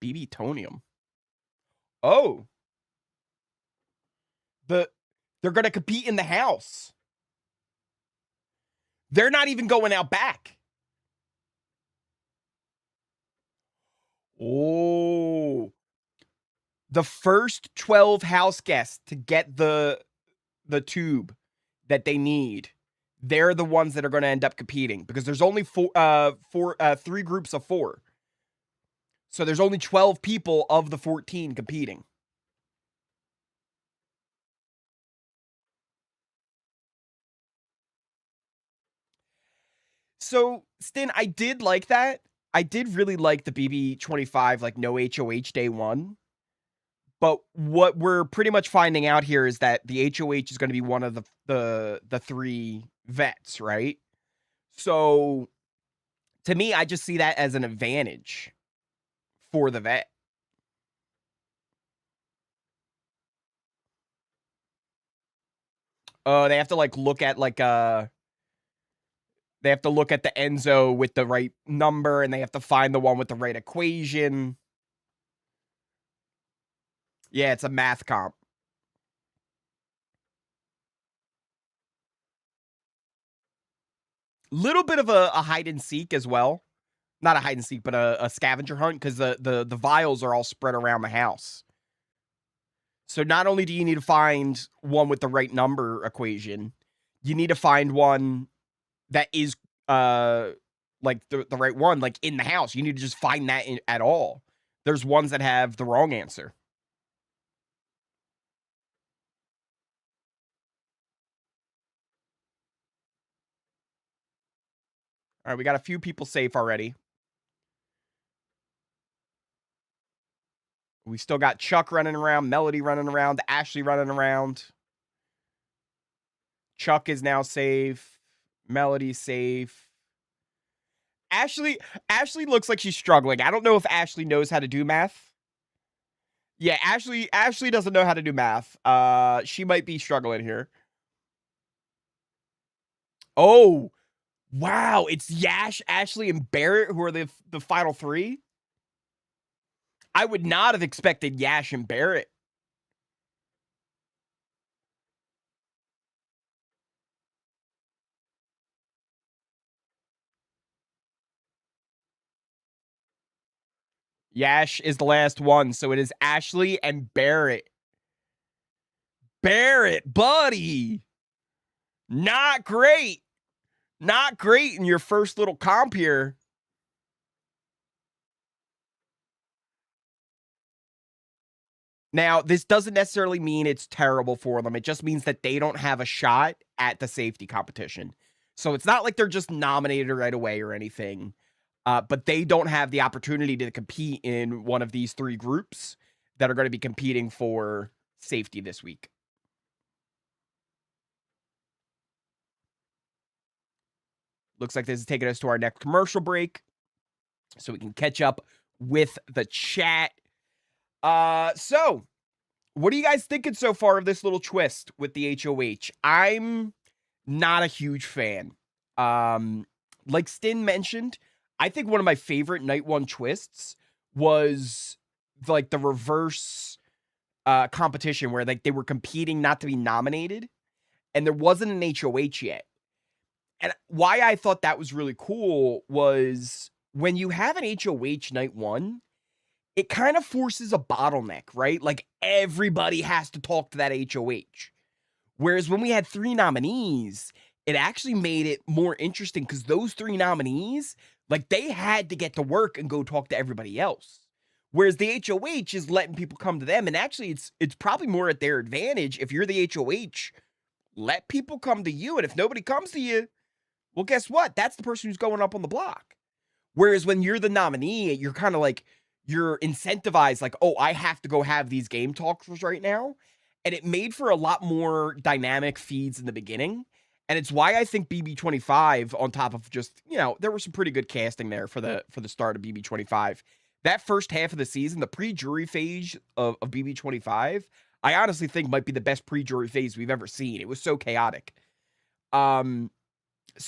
BB28. Oh. They're going to compete in the house. They're not even going out back. Oh. The first 12 house guests to get the tube that they need, they're the ones that are going to end up competing because there's only three groups of 4. So there's only 12 people of the 14 competing. So, Stin, I did like that. I did really like the BB25, like no HOH day 1. But what we're pretty much finding out here is that the HOH is going to be one of the 3 vets, right? So, to me, I just see that as an advantage for the vet. They have to like look at like they have to look at the Enzo with the right number, and they have to find the one with the right equation. Yeah, it's a math comp. Little bit of a hide and seek as well. Not a hide and seek, but a scavenger hunt, because the vials are all spread around the house. So not only do you need to find one with the right number equation, you need to find one that is like the right one, like in the house. You need to just find that at all. There's ones that have the wrong answer. All right, we got a few people safe already. We still got Chuck running around, Melody running around, Ashley running around. Chuck is now safe. Melody's safe. Ashley looks like she's struggling. I don't know if Ashley knows how to do math. Yeah, Ashley doesn't know how to do math. She might be struggling here. Oh, wow. It's Yash, Ashley, and Barrett who are the final 3. I would not have expected Yash and Barrett. Yash is the last one, so it is Ashley and Barrett. Barrett, buddy. Not great. Not great in your first little comp here. Now, this doesn't necessarily mean it's terrible for them. It just means that they don't have a shot at the safety competition. So it's not like they're just nominated right away or anything. But they don't have the opportunity to compete in one of these 3 groups that are going to be competing for safety this week. Looks like this is taking us to our next commercial break, so we can catch up with the chat. So, what are you guys thinking so far of this little twist with the HOH? I'm not a huge fan. Like Stin mentioned, I think one of my favorite night 1 twists was like the reverse competition where like they were competing not to be nominated, and there wasn't an HOH yet. And why I thought that was really cool was when you have an HOH night 1, it kind of forces a bottleneck, right? Like everybody has to talk to that HOH. Whereas when we had 3 nominees, it actually made it more interesting because those 3 nominees, like they had to get to work and go talk to everybody else. Whereas the HOH is letting people come to them. And actually it's probably more at their advantage. If you're the HOH, let people come to you. And if nobody comes to you, well, guess what? That's the person who's going up on the block. Whereas when you're the nominee, you're kind of like, you're incentivized like, oh, I have to go have these game talks right now. And it made for a lot more dynamic feeds in the beginning. And it's why I think BB25, on top of just, you know, there were some pretty good casting there for the start of BB25. That first half of the season, the pre-jury phase of BB25, I honestly think might be the best pre-jury phase we've ever seen. It was so chaotic. So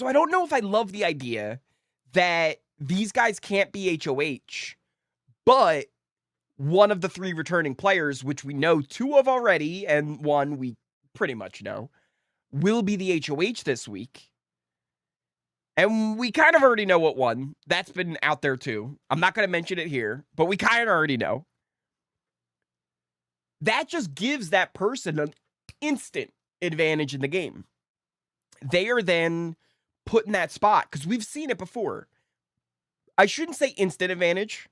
I don't know if I love the idea that these guys can't be HOH, but one of the 3 returning players, which we know 2 of already, and 1 we pretty much know, will be the HOH this week. And we kind of already know what one. That's been out there too. I'm not going to mention it here, but we kind of already know. That just gives that person an instant advantage in the game. They are then put in that spot because we've seen it before. I shouldn't say instant advantage.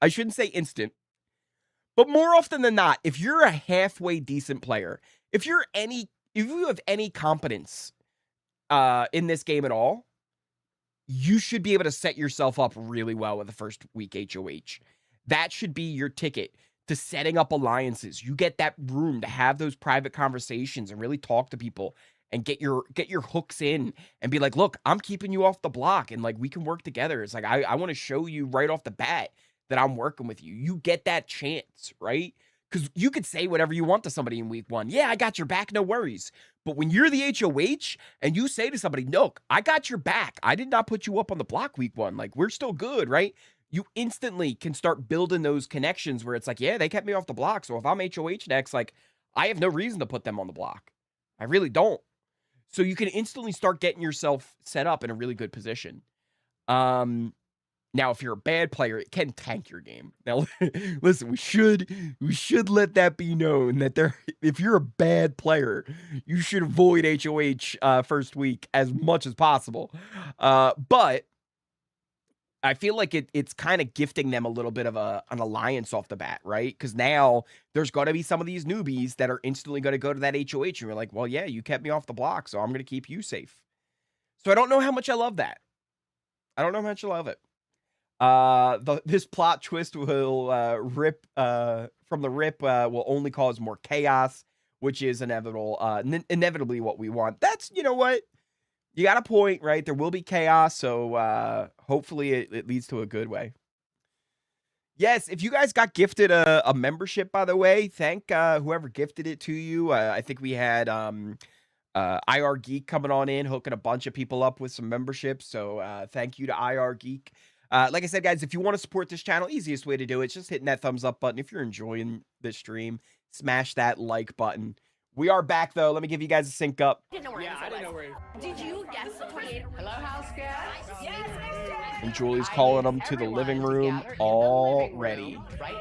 I shouldn't say instant. But more often than not, if you're a halfway decent player, if you have any competence in this game at all, you should be able to set yourself up really well with the first week HOH. That should be your ticket to setting up alliances. You get that room to have those private conversations and really talk to people and get your hooks in and be like, look, I'm keeping you off the block and like we can work together. It's like I want to show you right off the bat that I'm working with you. You get that chance, right? Because you could say whatever you want to somebody in week 1. Yeah, I got your back, no worries. But when you're the HOH and you say to somebody, look, I got your back. I did not put you up on the block week 1. Like, we're still good, right? You instantly can start building those connections where it's like, yeah, they kept me off the block. So if I'm HOH next, like, I have no reason to put them on the block. I really don't. So you can instantly start getting yourself set up in a really good position. Now, if you're a bad player, it can tank your game. Now, listen, we should let that be known that if you're a bad player, you should avoid HOH first week as much as possible. But I feel like it's kind of gifting them a little bit of an alliance off the bat, right? Because now there's going to be some of these newbies that are instantly going to go to that HOH, and you're like, well, yeah, you kept me off the block, so I'm going to keep you safe. So I don't know how much I love that. I don't know how much I love it. This plot twist will rip from the rip will only cause more chaos, which is inevitably what we want. That's, you know what? You got a point, right? There will be chaos, so hopefully it leads to a good way. Yes, if you guys got gifted a membership, by the way, thank whoever gifted it to you. I think we had IR Geek coming on in, hooking a bunch of people up with some memberships. So thank you to IR Geek. Like I said, guys, if you want to support this channel, easiest way to do it is just hitting that thumbs up button. If you're enjoying this stream, smash that like button. We are back, though. Let me give you guys a sync up. I didn't know where. Did you guess the 28? Hello, Houseguests. Yes, Miss And Julie's calling them to the living room already. Right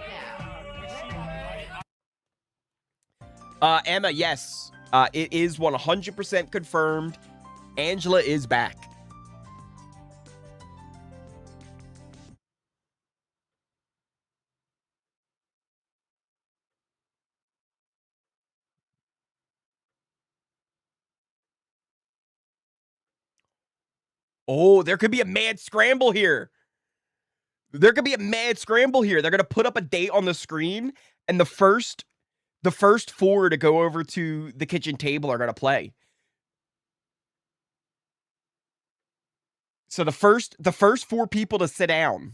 now. Emma, yes. It is 100% confirmed. Angela is back. Oh, there could be a mad scramble here. There could be a mad scramble here. They're going to put up a date on the screen, and the first 4 to go over to the kitchen table are going to play. So the first 4 people to sit down.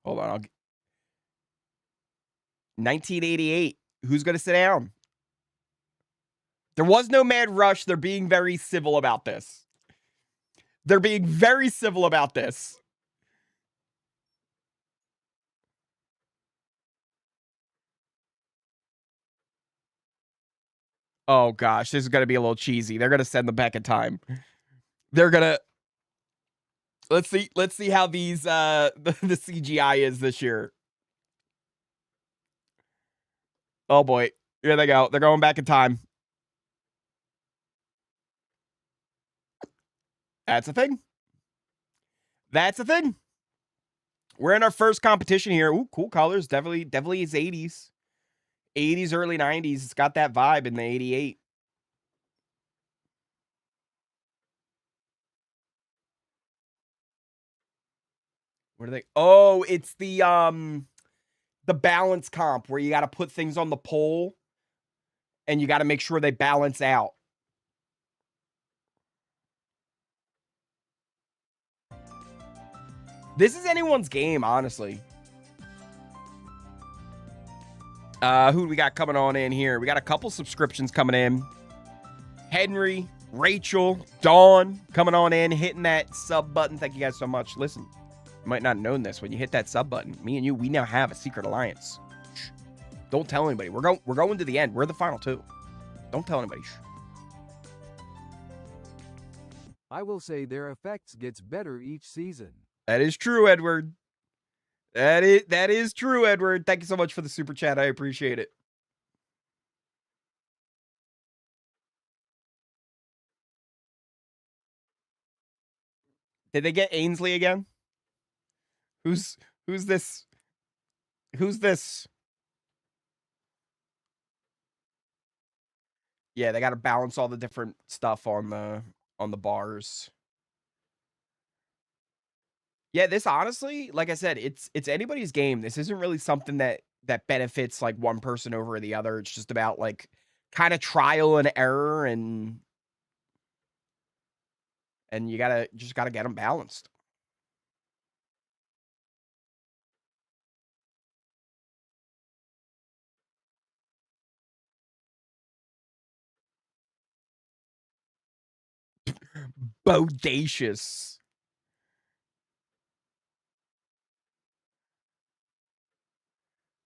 Hold on. 1988. Who's going to sit down? There was no mad rush. They're being very civil about this. They're being very civil about this. Oh gosh, this is going to be a little cheesy. They're going to send them back in time. They're going to Let's see how these the CGI is this year. Oh boy. Here they go. They're going back in time. That's a thing. That's a thing. We're in our first competition here. Ooh, cool colors. Definitely is 80s. 80s, early 90s. It's got that vibe in the 88. What are they? Oh, it's the balance comp where you got to put things on the pole and you got to make sure they balance out. This is anyone's game, honestly. Who do we got coming on in here? We got a couple subscriptions coming in. Henry, Rachel, Dawn coming on in, hitting that sub button. Thank you guys so much. Listen, you might not have known this. When you hit that sub button, me and you, we now have a secret alliance. Shh. Don't tell anybody. We're going to the end. We're the final two. Don't tell anybody. Shh. I will say their effects gets better each season. That is true, Edward. That is true, Edward. Thank you so much for the super chat. I appreciate it. Did they get Ainsley again? Who's this? Who's this? Yeah, they got to balance all the different stuff on the bars. Yeah, this honestly, like I said, it's anybody's game. This isn't really something that benefits like one person over the other. It's just about like kind of trial and error, and you just gotta get them balanced. Bodacious.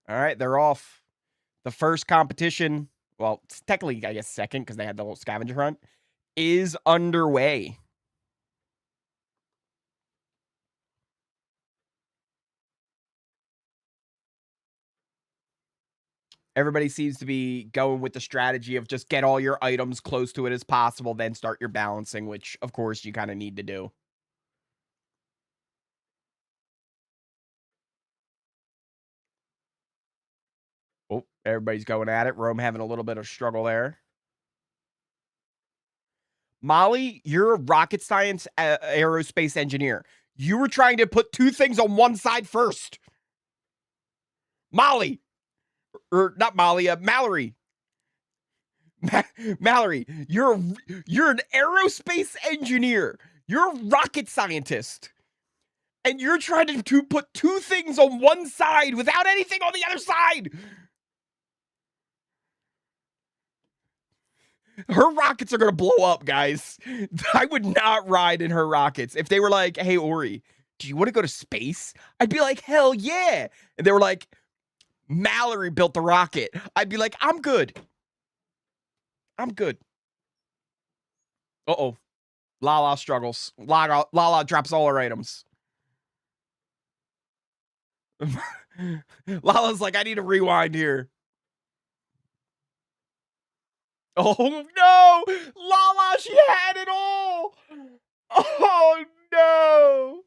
All right, they're off. The first competition, well, it's technically, I guess, second because they had the little scavenger hunt, is underway. Everybody seems to be going with the strategy of just get all your items close to it as possible, then start your balancing, which, of course, you kind of need to do. Oh, everybody's going at it. Rome having a little bit of struggle there. Molly, you're a rocket science aerospace engineer. You were trying to put two things on one side first. Molly. Or not Molly, Mallory. Mallory, you're an aerospace engineer. You're a rocket scientist. And you're trying to put two things on one side without anything on the other side. Her rockets are going to blow up, guys. I would not ride in her rockets. If they were like, hey, Ori, do you want to go to space? I'd be like, hell yeah. And they were like, Mallory built the rocket. I'd be like, I'm good. I'm good. Uh-oh. Lala struggles. Lala drops all her items. Lala's like, I need to rewind here. Oh, no! Lala, she had it all! Oh, no!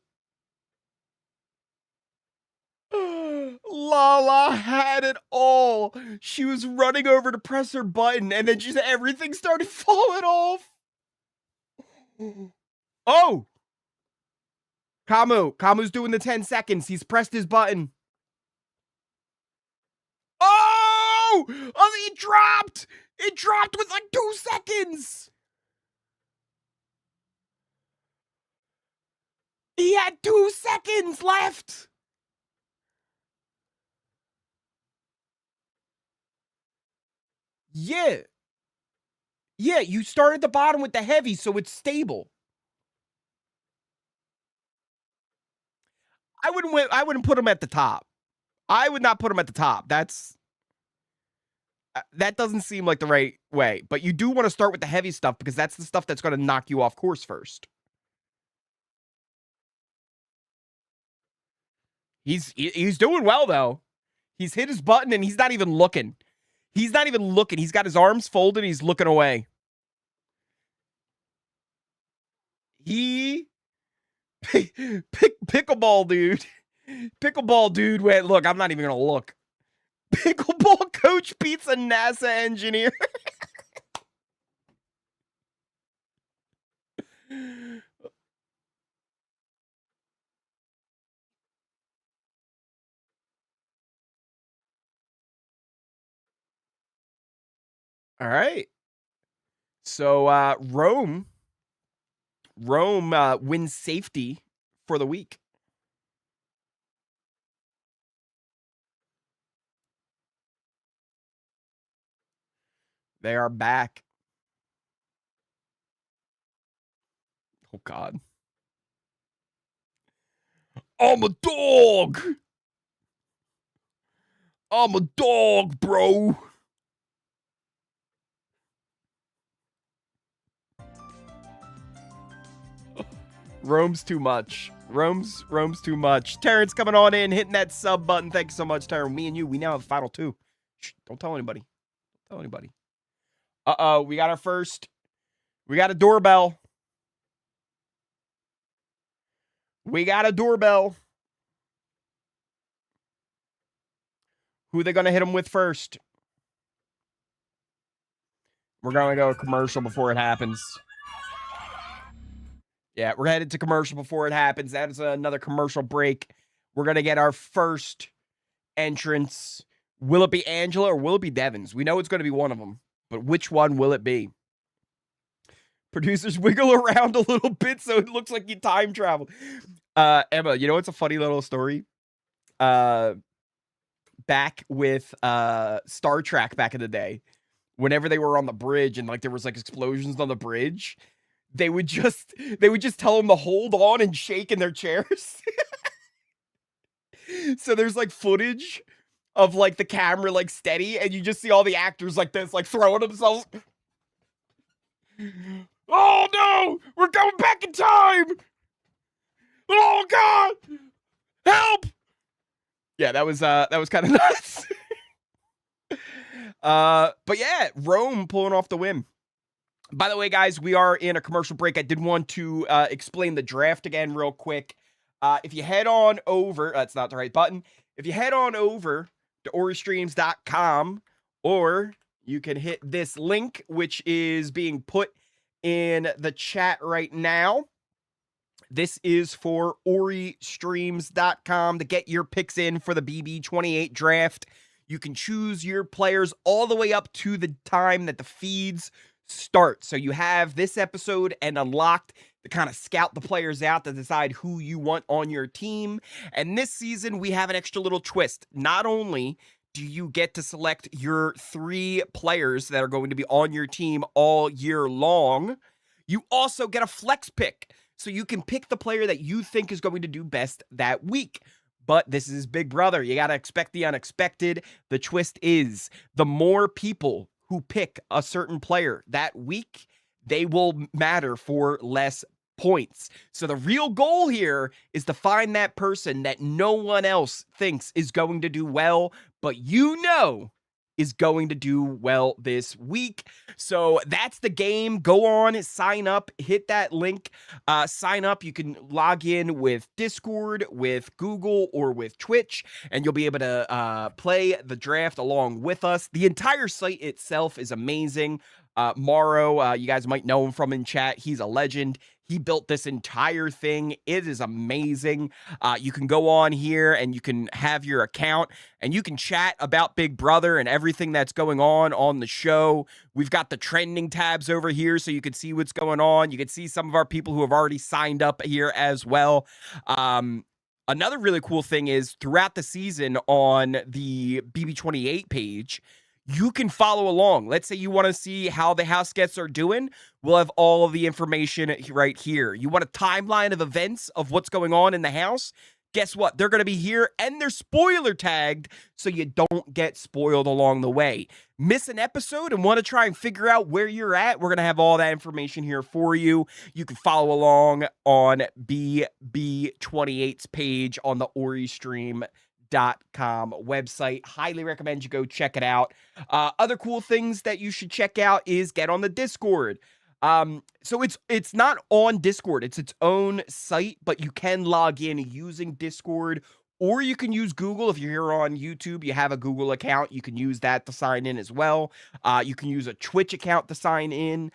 Lala had it all. She was running over to press her button, and then everything started falling off. Oh! Kamu's doing the 10 seconds. He's pressed his button. Oh! It dropped! It dropped with like 2 seconds! He had 2 seconds left! Yeah. Yeah, you start at the bottom with the heavy, so it's stable. I wouldn't put him at the top. I would not put him at the top. That doesn't seem like the right way. But you do want to start with the heavy stuff because that's the stuff that's going to knock you off course first. He's doing well, though. He's hit his button, and he's not even looking. He's not even looking. He's got his arms folded. He's looking away. Pickleball dude. Pickleball dude went, look, I'm not even going to look. Pickleball coach beats a NASA engineer. All right. So Rome wins safety for the week. They are back. Oh, God. I'm a dog. I'm a dog, bro. Roam's too much. Roam's too much. Terrence coming on in, hitting that sub button. Thank you so much, Terrence. Me and you, we now have final two. Shh, don't tell anybody. Don't tell anybody. Uh-oh, we got our first. We got a doorbell. We got a doorbell. Who are they going to hit them with first? We're going to go commercial before it happens. Yeah, we're headed to commercial before it happens. That is another commercial break. We're going to get our first entrance. Will it be Angela or will it be Devins? We know it's going to be one of them, but which one will it be? Producers wiggle around a little bit so it looks like you time traveled. Emma, you know what's a funny little story? Back with Star Trek back in the day, whenever they were on the bridge and like there was like explosions on the bridge, they would just tell them to hold on and shake in their chairs. So there's like footage of like the camera like steady and you just see all the actors like this, like throwing themselves. Oh no, we're going back in time. Oh God, help. Yeah, that was kind of nuts. But yeah, Rome pulling off the win. By the way, guys, we are in a commercial break. I did want to explain the draft again real quick. If you head on over, that's not the right button. If you head on over to oristreams.com, or you can hit this link, which is being put in the chat right now. This is for oristreams.com to get your picks in for the BB28 draft. You can choose your players all the way up to the time that the feeds start. So you have this episode and unlocked to kind of scout the players out to decide who you want on your team. And this season, we have an extra little twist. Not only do you get to select your 3 players that are going to be on your team all year long, you also get a flex pick. So you can pick the player that you think is going to do best that week. But this is Big Brother. You got to expect the unexpected. The twist is the more people who pick a certain player that week, they will matter for less points. So the real goal here is to find that person that no one else thinks is going to do well, but you know is going to do well this week. So that's the game. Go on, sign up, hit that link, sign up. You can log in with Discord, with Google, or with Twitch, and you'll be able to play the draft along with us. The entire site itself is amazing. Morrow, you guys might know him from in chat. He's a legend. He built this entire thing. It is amazing. You can go on here and you can have your account and you can chat about Big Brother and everything that's going on the show. We've got the trending tabs over here so you can see what's going on. You can see some of our people who have already signed up here as well. Another really cool thing is throughout the season on the BB28 page, you can follow along. Let's say you want to see how the Houseguests are doing. We'll have all of the information right here. You want a timeline of events of what's going on in the house? Guess what? They're going to be here and they're spoiler tagged so you don't get spoiled along the way. Miss an episode and want to try and figure out where you're at? We're going to have all that information here for you. You can follow along on BB28's page on the oristream.com website. Highly recommend you go check it out. Other cool things that you should check out is get on the Discord. So it's not on Discord, it's its own site, but you can log in using Discord, or you can use Google. If you're here on YouTube, you have a Google account, you can use that to sign in as well. You can use a Twitch account to sign in.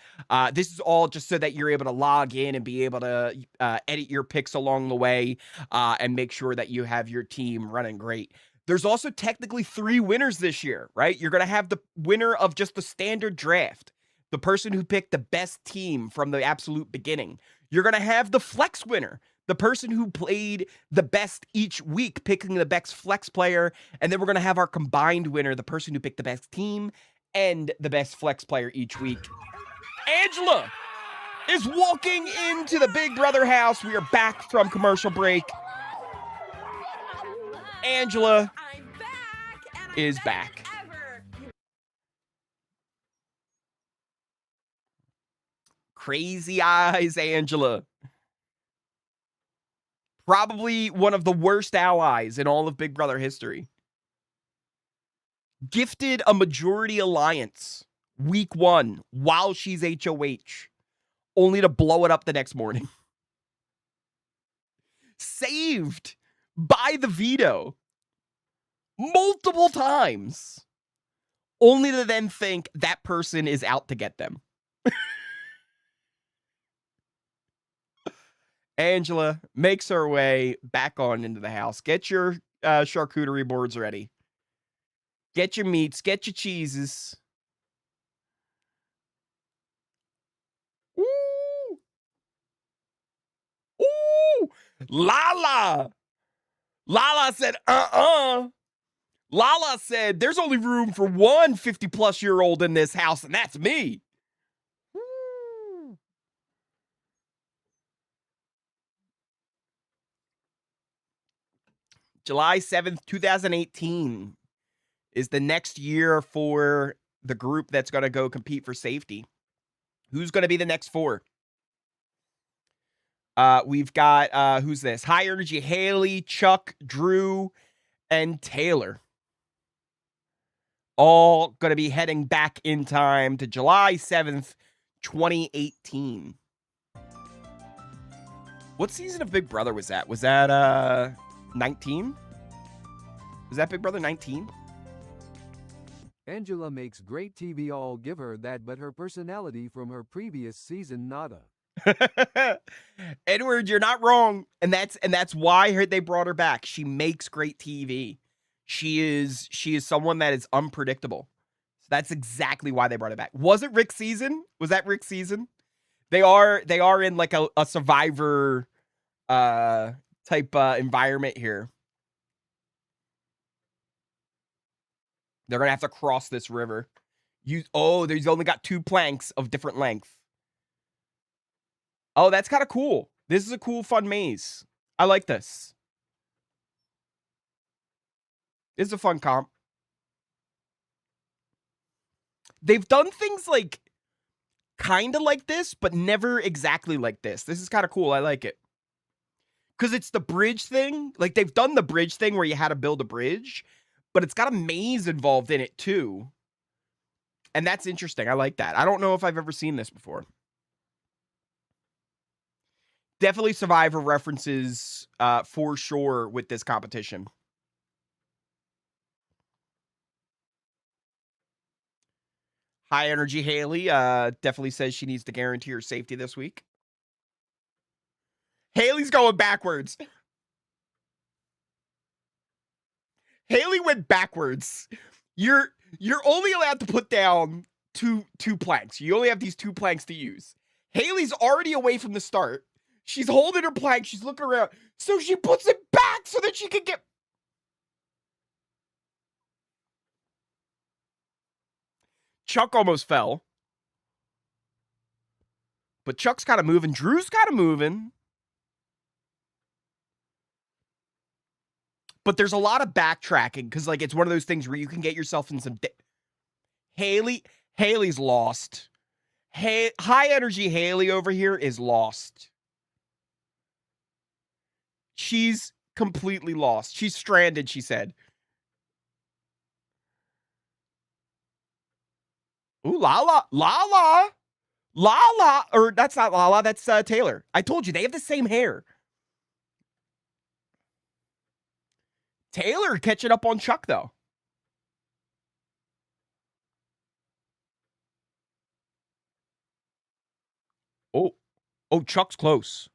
This is all just so that you're able to log in and be able to edit your picks along the way, and make sure that you have your team running great. There's also technically 3 winners this year, right? You're going to have the winner of just the standard draft, the person who picked the best team from the absolute beginning. You're going to have the flex winner, the person who played the best each week, picking the best flex player. And then we're going to have our combined winner, the person who picked the best team and the best flex player each week. Angela is walking into the Big Brother house. We are back from commercial break. Angela I'm back, and I'm is better back. than ever. Crazy Eyes Angela. Probably one of the worst allies in all of Big Brother history. Gifted a majority alliance week 1 while she's HOH, only to blow it up the next morning. Saved by the veto multiple times, only to then think that person is out to get them. Angela makes her way back on into the house. Get your charcuterie boards ready. Get your meats, get your cheeses. Ooh. Ooh. Lala. Lala said, Lala said, there's only room for one 50-plus-year-old in this house, and that's me. Woo. July 7th, 2018 is the next year for the group that's going to go compete for safety. Who's going to be the next 4? We've got, who's this? High Energy Haley, Chuck, Drew, and Taylor. All going to be heading back in time to July 7th, 2018. What season of Big Brother was that? Was that 19? Was that Big Brother 19? Angela makes great TV. I'll give her that, but her personality from her previous season, nada. Edward, you're not wrong. And that's why they brought her back. She makes great TV. She is someone that is unpredictable. So that's exactly why they brought it back. Was it Rick's season? Was that Rick's season? They are in like a Survivor type environment here. They're gonna have to cross this river. There's only got 2 planks of different length. Oh, that's kind of cool. This is a cool, fun maze. I like this. This is a fun comp. They've done things like kind of like this, but never exactly like this. This is kind of cool. I like it. Because it's the bridge thing. Like, they've done the bridge thing where you had to build a bridge, but it's got a maze involved in it too. And that's interesting. I like that. I don't know if I've ever seen this before. Definitely Survivor references for sure with this competition. High Energy Haley definitely says she needs to guarantee her safety this week. Haley's going backwards. Haley went backwards. You're only allowed to put down two planks. You only have these 2 planks to use. Haley's already away from the start. She's holding her plank. She's looking around. So she puts it back so that she can get... Chuck almost fell. But Chuck's kind of moving. Drew's kind of moving. But there's a lot of backtracking because, like, it's one of those things where you can get yourself in some... Haley's lost. High Energy Haley over here is lost. She's completely lost. She's stranded, she said. Ooh, Lala. Or that's not Lala, that's Taylor. I told you, they have the same hair. Taylor catching up on Chuck, though. Oh, Chuck's close.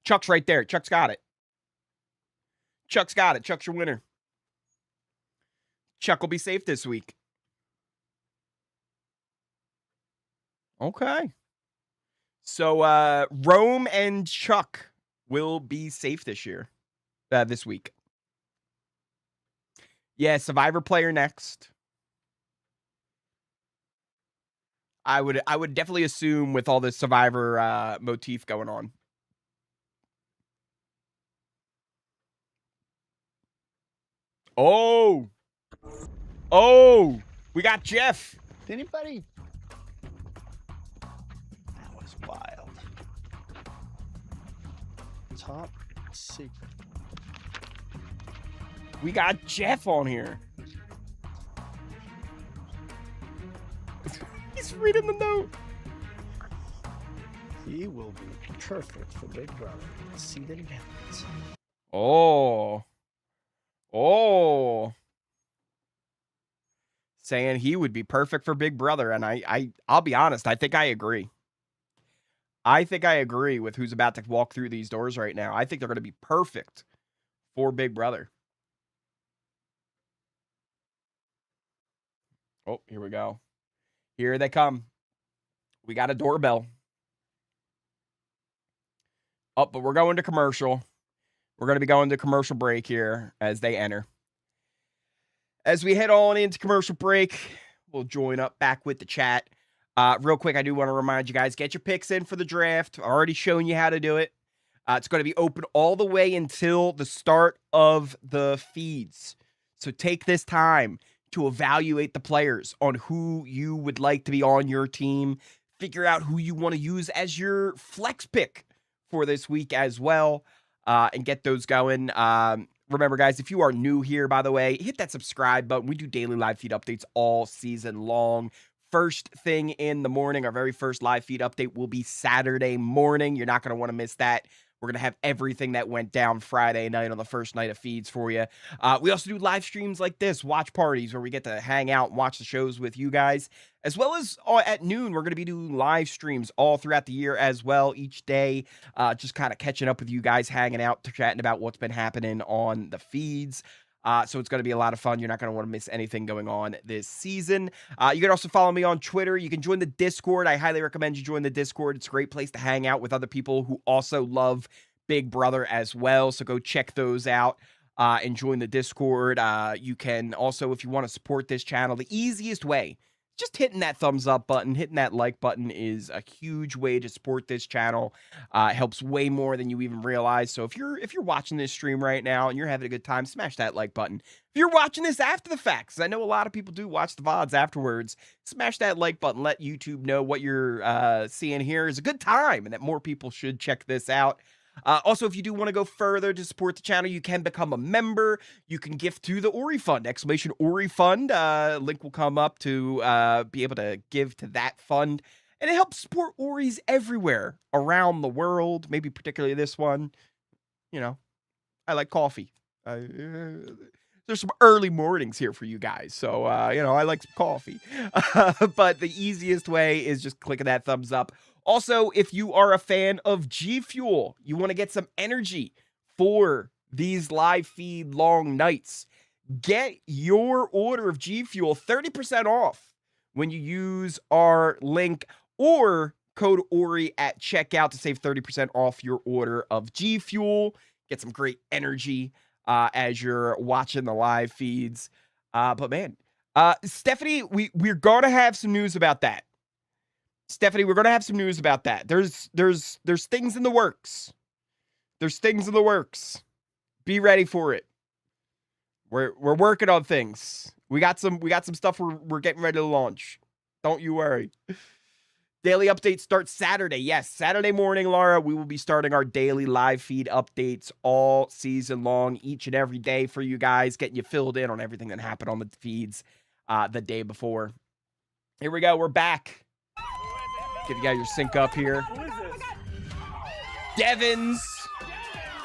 Chuck's right there. Chuck's got it. Chuck's your winner. Chuck will be safe this week. Okay. So, Rome and Chuck will be safe this year. This week. Yeah, Survivor player next. I would definitely assume with all this Survivor motif going on. Oh, we got Jeff. Did anybody? That was wild. Top secret. We got Jeff on here. He's reading the note. He will be perfect for Big Brother. Let's see that he happens. Oh. Saying he would be perfect for Big Brother, and I'll be honest, I think I agree. I think I agree with who's about to walk through these doors right now. I think they're going to be perfect for Big Brother. Oh, here we go. Here they come. We got a doorbell. Oh, but we're going to commercial. We're going to be going to commercial break here as they enter. As we head on into commercial break, we'll join up back with the chat. Real quick, I do want to remind you guys, get your picks in for the draft. I've already shown you how to do it. It's going to be open all the way until the start of the feeds. So take this time to evaluate the players on who you would like to be on your team. Figure out who you want to use as your flex pick for this week as well, and get those going. Remember, guys, if you are new here, by the way, hit that subscribe button. We do daily live feed updates all season long. First thing in the morning, our very first live feed update will be Saturday morning. You're not going to want to miss that. We're going to have everything that went down Friday night on the first night of feeds for you. We also do live streams like this, watch parties, where we get to hang out and watch the shows with you guys. As well as at noon, we're going to be doing live streams all throughout the year as well, each day. Just kind of catching up with you guys, hanging out, chatting about what's been happening on the feeds. So it's going to be a lot of fun. You're not going to want to miss anything going on this season. You can also follow me on Twitter. You can join the Discord. I highly recommend you join the Discord. It's a great place to hang out with other people who also love Big Brother as well. So go check those out and join the Discord. You can also, if you want to support this channel, the easiest way, just hitting that thumbs up button, hitting that like button is a huge way to support this channel. It helps way more than you even realize. So if you're watching this stream right now and you're having a good time, smash that like button. If you're watching this after the fact, because I know a lot of people do watch the VODs afterwards, smash that like button. Let YouTube know what you're seeing here is a good time and that more people should check this out. Also, if you do want to go further to support the channel, you can become a member. You can gift to the Ori Fund, !Ori Fund. Link will come up to be able to give to that fund. And it helps support Oris everywhere around the world, maybe particularly this one. You know, I like coffee. There's some early mornings here for you guys. So, you know, I like some coffee. But the easiest way is just clicking that thumbs up. Also, if you are a fan of G Fuel, you want to get some energy for these live feed long nights, get your order of G Fuel 30% off when you use our link or code ORI at checkout to save 30% off your order of G Fuel. Get some great energy as you're watching the live feeds. But man, Stephanie, we're going to have some news about that. Stephanie, we're going to have some news about that. There's things in the works. There's things in the works. Be ready for it. We're working on things. We got some stuff we're getting ready to launch. Don't you worry. Daily updates start Saturday. Yes, Saturday morning, Laura. We will be starting our daily live feed updates all season long, each and every day for you guys, getting you filled in on everything that happened on the feeds the day before. Here we go. We're back. Give you guys your sync up here. Who is this? Devins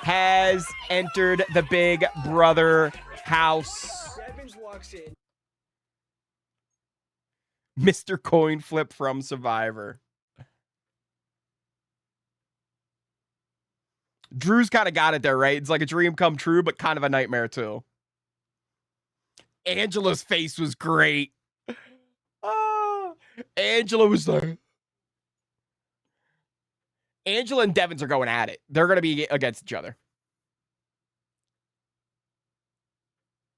has entered the Big Brother house. Evans walks in. Mr. Coin Flip from Survivor. Drew's kind of got it there, right? It's like a dream come true, but kind of a nightmare too. Angela's face was great. Angela was like... Angela and Devins are going at it. They're going to be against each other.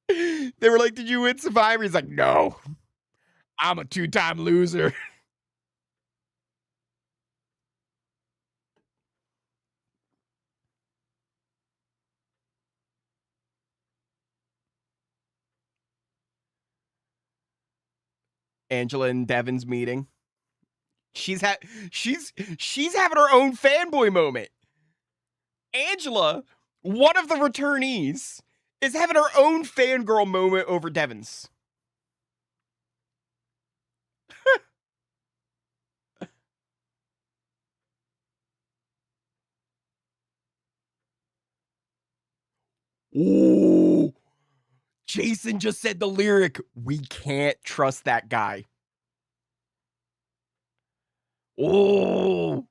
They were like, did you win Survivor? He's like, no. I'm a two-time loser. Angela and Devin's meeting. She's having her own fanboy moment. Angela, one of the returnees, is having her own fangirl moment over Devin's. Ooh. Jason just said the lyric, "We can't trust that guy." Oh.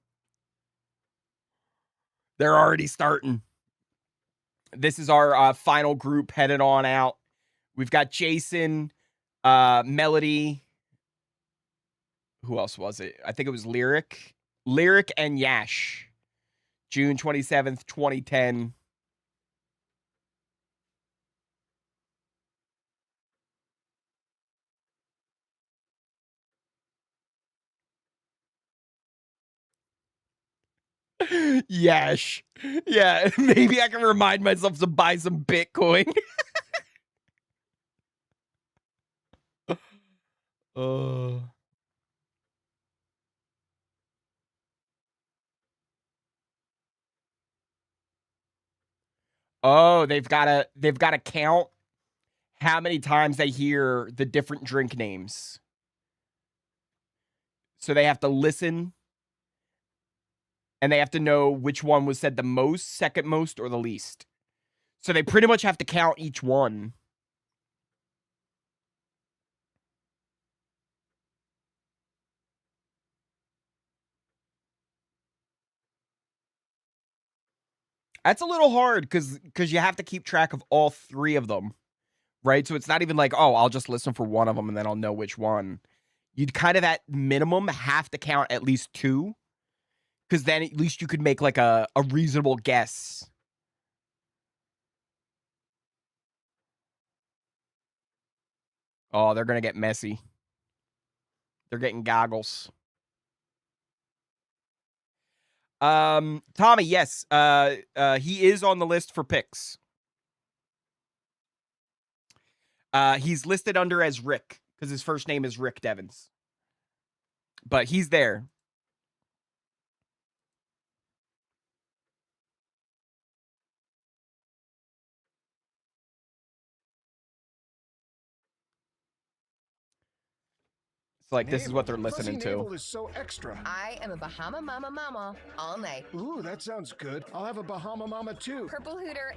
They're already starting. This is our final group headed on out. We've got Jason, Melody. Who else was it? I think it was Lyric. Lyric and Yash. June 27th, 2010. Yash. Yeah, maybe I can remind myself to buy some Bitcoin. Oh, they've got to count how many times they hear the different drink names. So they have to listen and they have to know which one was said the most, second most, or the least. So they pretty much have to count each one. That's a little hard because you have to keep track of all three of them, right? So it's not even like, oh, I'll just listen for one of them and then I'll know which one. You'd kind of at minimum have to count at least two, because then at least you could make like a reasonable guess. Oh, they're going to get messy. They're getting goggles. Tommy, yes. He is on the list for picks. He's listed under as Rick because his first name is Rick Devins. But he's there. It's like this is what they're listening to. Is so extra. I am a Bahama Mama all night. Ooh, that sounds good. I'll have a Bahama Mama too. Purple Hooter.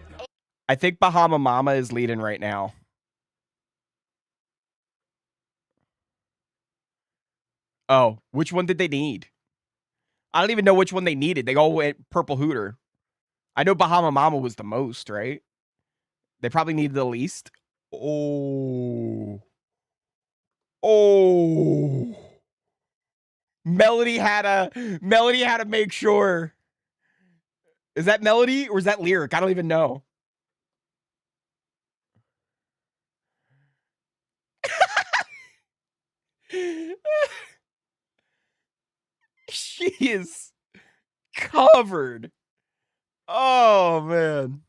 I think Bahama Mama is leading right now. Oh, which one did they need? I don't even know which one they needed. They all went Purple Hooter. I know Bahama Mama was the most, right? They probably needed the least. Oh. Oh. Melody had to make sure. Is that Melody or is that Lyric? I don't even know. She is covered. Oh, man.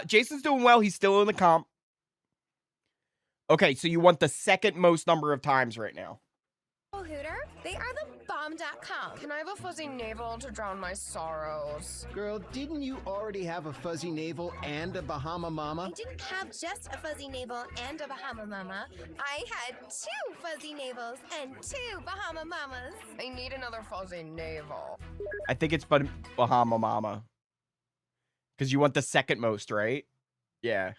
Jason's doing well. He's still in the comp. Okay, so you want the second most number of times right now. Purple Hooter. They are the bomb.com. Can I have a fuzzy navel to drown my sorrows? Girl, didn't you already have a fuzzy navel and a Bahama Mama? I didn't have just a fuzzy navel and a Bahama Mama. I had 2 fuzzy navels and 2 Bahama Mamas. I need another fuzzy navel. I think it's Bahama Mama. Because you want the second most, right? Yeah.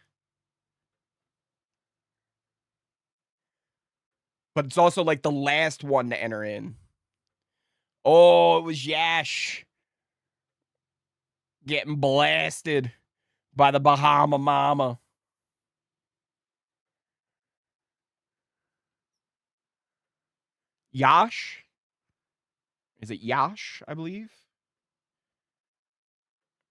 But it's also like the last one to enter in. Oh, it was Yash. Getting blasted by the Bahama Mama. Yash? Is it Yash, I believe?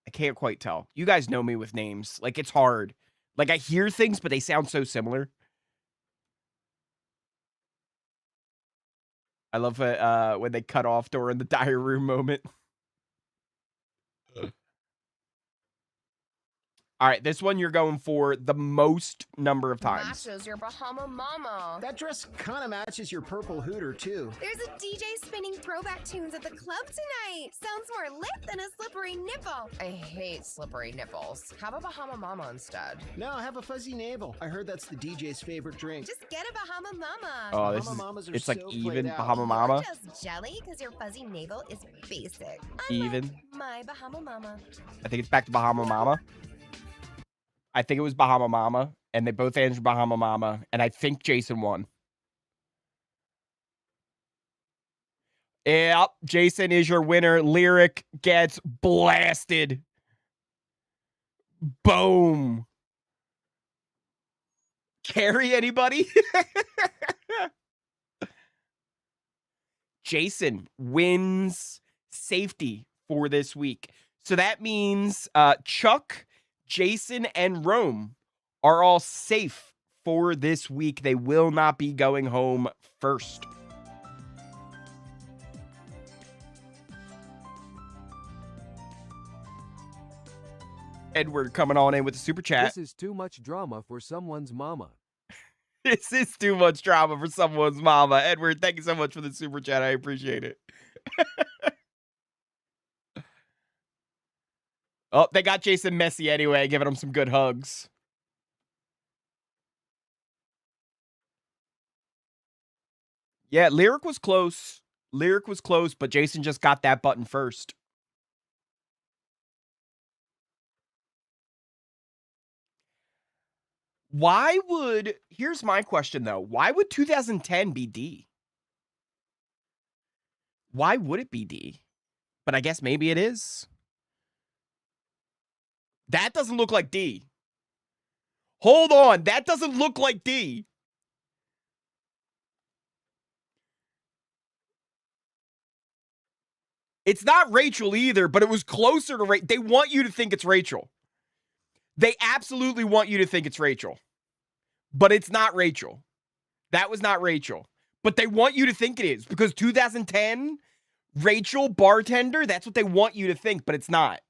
I can't quite tell. You guys know me with names. Like, it's hard. Like, I hear things, but they sound so similar. I love it when they cut off during the diary room moment. All All right, this one you're going for the most number of times. Matches your Bahama Mama. That dress kind of matches your purple hooter, too. There's a DJ spinning throwback tunes at the club tonight. Sounds more lit than a slippery nipple. I hate slippery nipples. Have a Bahama Mama instead. No, have a fuzzy navel. I heard that's the DJ's favorite drink. Just get a Bahama Mama. Oh, this Bahama Mamas are it's like so even played out. Bahama Mama. You're just jelly because your fuzzy navel is basic. Even. Unlike my Bahama Mama. I think it's back to Bahama Mama. I think it was Bahama Mama, and they both answered Bahama Mama, and I think Jason won. Yep, Jason is your winner. Lyric gets blasted. Boom. Carry anybody? Jason wins safety for this week. So that means Chuck, Jason, and Rome are all safe for this week. They will not be going home first. Edward coming on in with the super chat. This is too much drama for someone's mama. This is too much drama for someone's mama. Edward, thank you so much for the super chat. I appreciate it. Oh, they got Jason messy anyway, giving him some good hugs. Yeah, Lyric was close. Lyric was close, but Jason just got that button first. Why would, here's my question though. Why would 2010 be D? Why would it be D? But I guess maybe it is. That doesn't look like D. Hold on. That doesn't look like D. It's not Rachel either, but it was closer to Rachel. They want you to think it's Rachel. They absolutely want you to think it's Rachel. But it's not Rachel. That was not Rachel. But they want you to think it is because 2010, Rachel, bartender, that's what they want you to think, but it's not.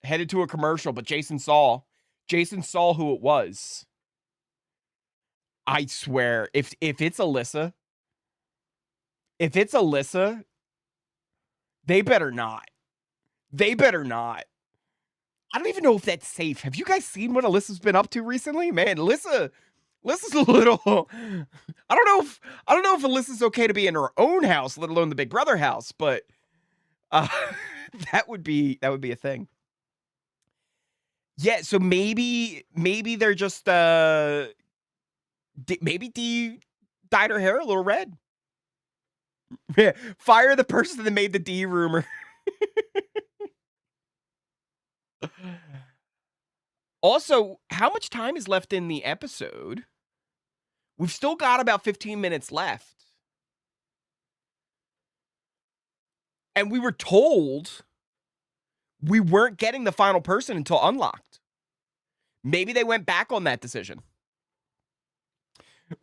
Headed to a commercial, but Jason saw who it was. I swear, if it's Alyssa, they better not. They better not. I don't even know if that's safe. Have you guys seen what Alyssa's been up to recently? Man, Alyssa's a little. I don't know if Alyssa's okay to be in her own house, let alone the Big Brother house, but that would be a thing. Yeah, so maybe they're just maybe D dyed her hair a little red. Yeah, fire the person that made the D rumor. Also, how much time is left in the episode? We've still got about 15 minutes left. And we were told we weren't getting the final person until Unlocked. Maybe they went back on that decision.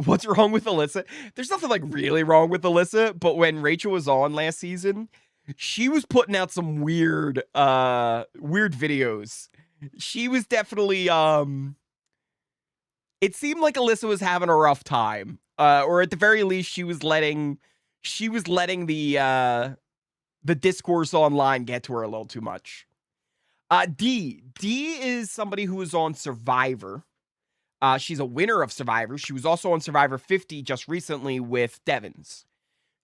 What's wrong with Alyssa? There's nothing like really wrong with Alyssa, but when Rachel was on last season, she was putting out some weird videos. She was definitely it seemed like Alyssa was having a rough time. Or at the very least she was letting the discourse online get to her a little too much. D is somebody who was on Survivor. She's a winner of Survivor. She was also on Survivor 50 just recently with Devins.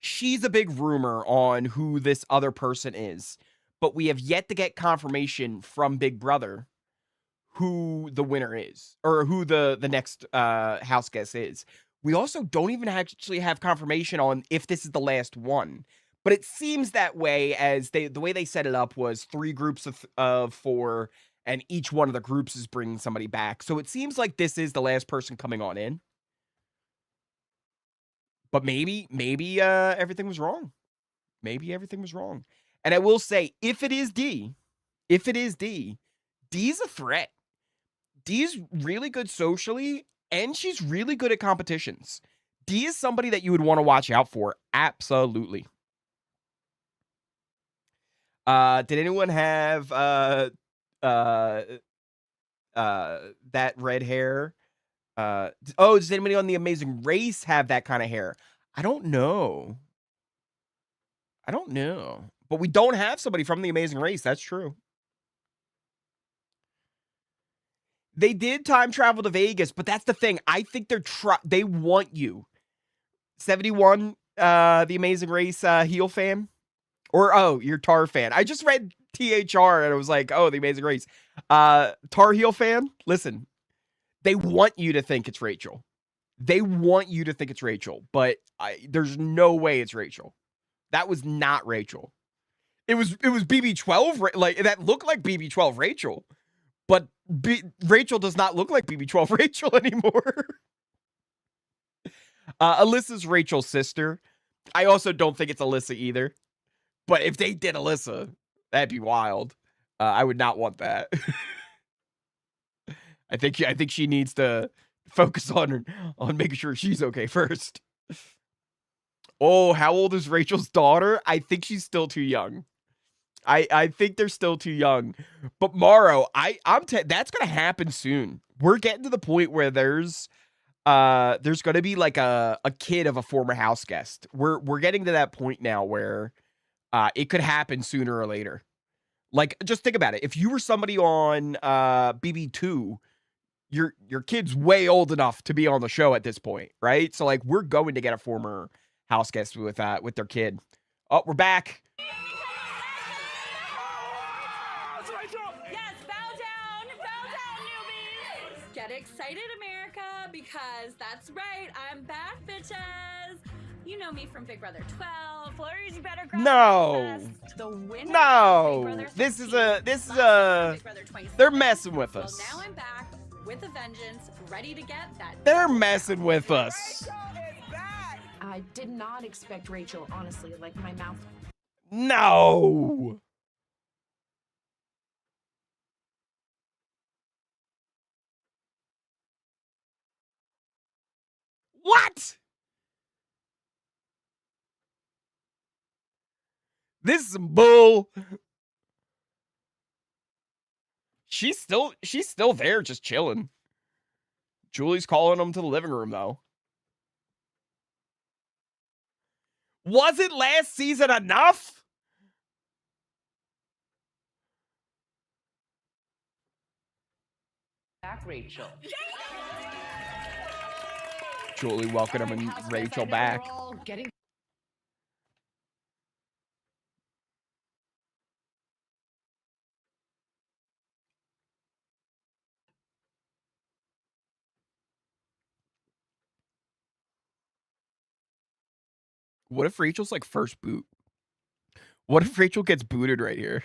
She's a big rumor on who this other person is, but we have yet to get confirmation from Big Brother who the winner is, or who the next house guest is. We also don't even actually have confirmation on if this is the last one, but it seems that way, as the way they set it up was 3 groups of 4, and each one of the groups is bringing somebody back. So it seems like this is the last person coming on in. But maybe everything was wrong. Maybe everything was wrong. And I will say, if it is D, D's a threat. D's really good socially, and she's really good at competitions. D is somebody that you would want to watch out for. Absolutely. Did anyone have that red hair? Does anybody on The Amazing Race have that kind of hair? I don't know. But we don't have somebody from The Amazing Race. That's true. They did time travel to Vegas, but that's the thing. I think they want you. 71, The Amazing Race heel fan? Or, you're Tar fan. I just read THR and it was like, The Amazing Race. Tar heel fan? Listen, they want you to think it's Rachel. But there's no way it's Rachel. That was not Rachel. It was BB12, like that looked like BB12 Rachel. But Rachel does not look like BB12 Rachel anymore. Alyssa's Rachel's sister. I also don't think it's Alyssa either. But if they did Alyssa, that'd be wild. I would not want that. I think she needs to focus on making sure she's okay first. Oh, how old is Rachel's daughter? I think she's still too young. I think they're still too young. But Morrow, that's gonna happen soon. We're getting to the point where there's gonna be like a kid of a former house guest. We're getting to that point now where it could happen sooner or later. Like, just think about it. If you were somebody on BB2, your kid's way old enough to be on the show at this point, right? So like we're going to get a former house guest with their kid. Oh, we're back. Yes, bow down, newbies. Get excited, America, because that's right, I'm back, bitches. You know me from Big Brother 12. Flurries, you better grab the winner. No. This is a they're messing with us. Well, now I'm back with a vengeance, ready to get that. They're messing with us. I did not expect Rachel, honestly. Like, my mouth. No. What? This is some bull. She's still there, just chilling. Julie's calling them to the living room, though. Wasn't last season enough? Back, Rachel. Julie welcoming Rachel back. What if Rachel's like first boot? What if Rachel gets booted right here?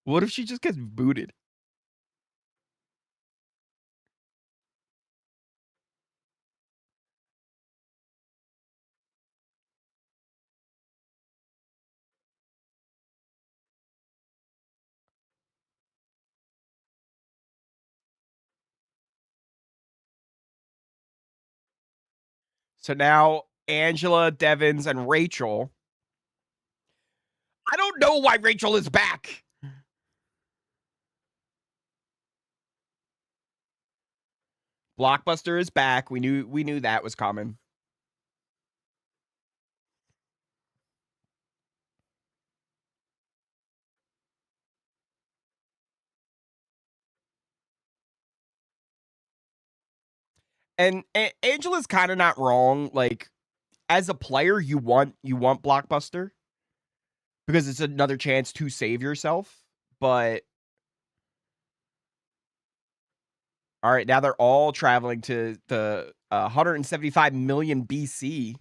What if she just gets booted? So now Angela, Devins, and Rachel. I don't know why Rachel is back. Blockbuster is back. We knew that was coming. And Angela's kind of not wrong. Like, as a player, you want Blockbuster because it's another chance to save yourself. But all right, now they're all traveling to the 175 million BC.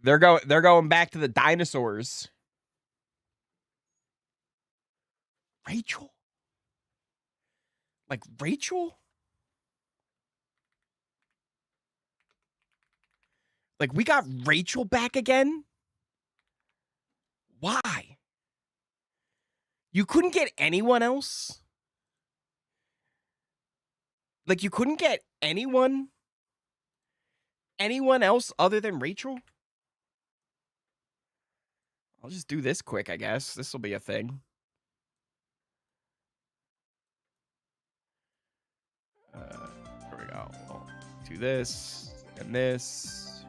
They're going back to the dinosaurs. Rachel? Like Rachel? Like, we got Rachel back again? Why? You couldn't get anyone else? Like, you couldn't get anyone else other than Rachel? I'll just do this quick, I guess. This will be a thing. There we go. I'll do this, and this,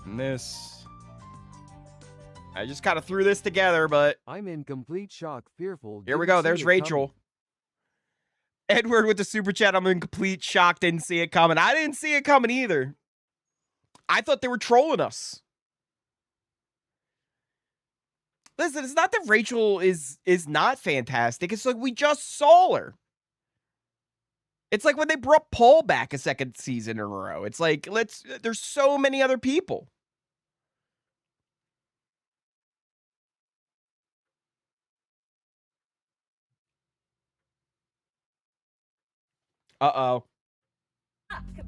and this. I just kind of threw this together, but... I'm in complete shock, fearful. Here we didn't go. see There's it Rachel. coming. Edward with the super chat. I'm in complete shock. Didn't see it coming. I didn't see it coming either. I thought they were trolling us. Listen, it's not that Rachel is not fantastic. It's like we just saw her. It's like when they brought Paul back a second season in a row. It's like, there's so many other people. Uh-oh.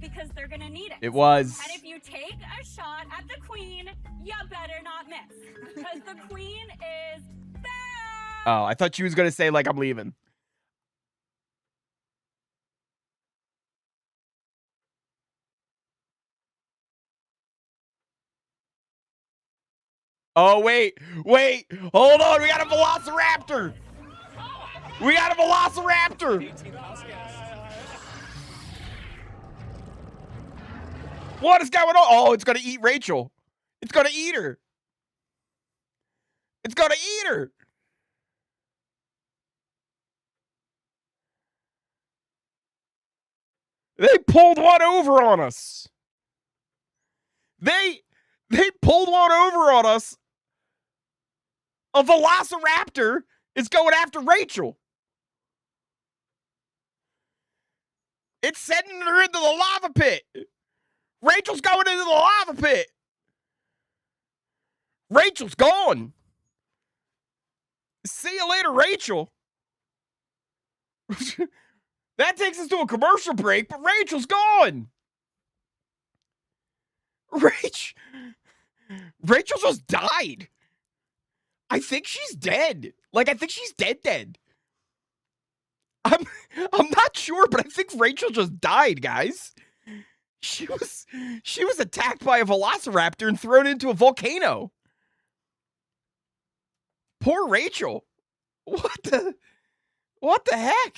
Because they're gonna need it. It was. And if you take a shot at the queen, you better not miss. Because the queen is back! Oh, I thought she was gonna say, like, I'm leaving. Oh, wait. Hold on. We got a velociraptor. We got a velociraptor. What is going on? Oh, it's going to eat Rachel. It's going to eat her. It's going to eat her. They pulled one over on us. They pulled one over on us. A velociraptor is going after Rachel. It's sending her into the lava pit. Rachel's going into the lava pit. Rachel's gone. See you later, Rachel. That takes us to a commercial break, but Rachel's gone. Rachel just died. I think she's dead. Like, I think she's dead. I'm not sure, but I think Rachel just died, guys. She was attacked by a velociraptor and thrown into a volcano. Poor Rachel. What the heck?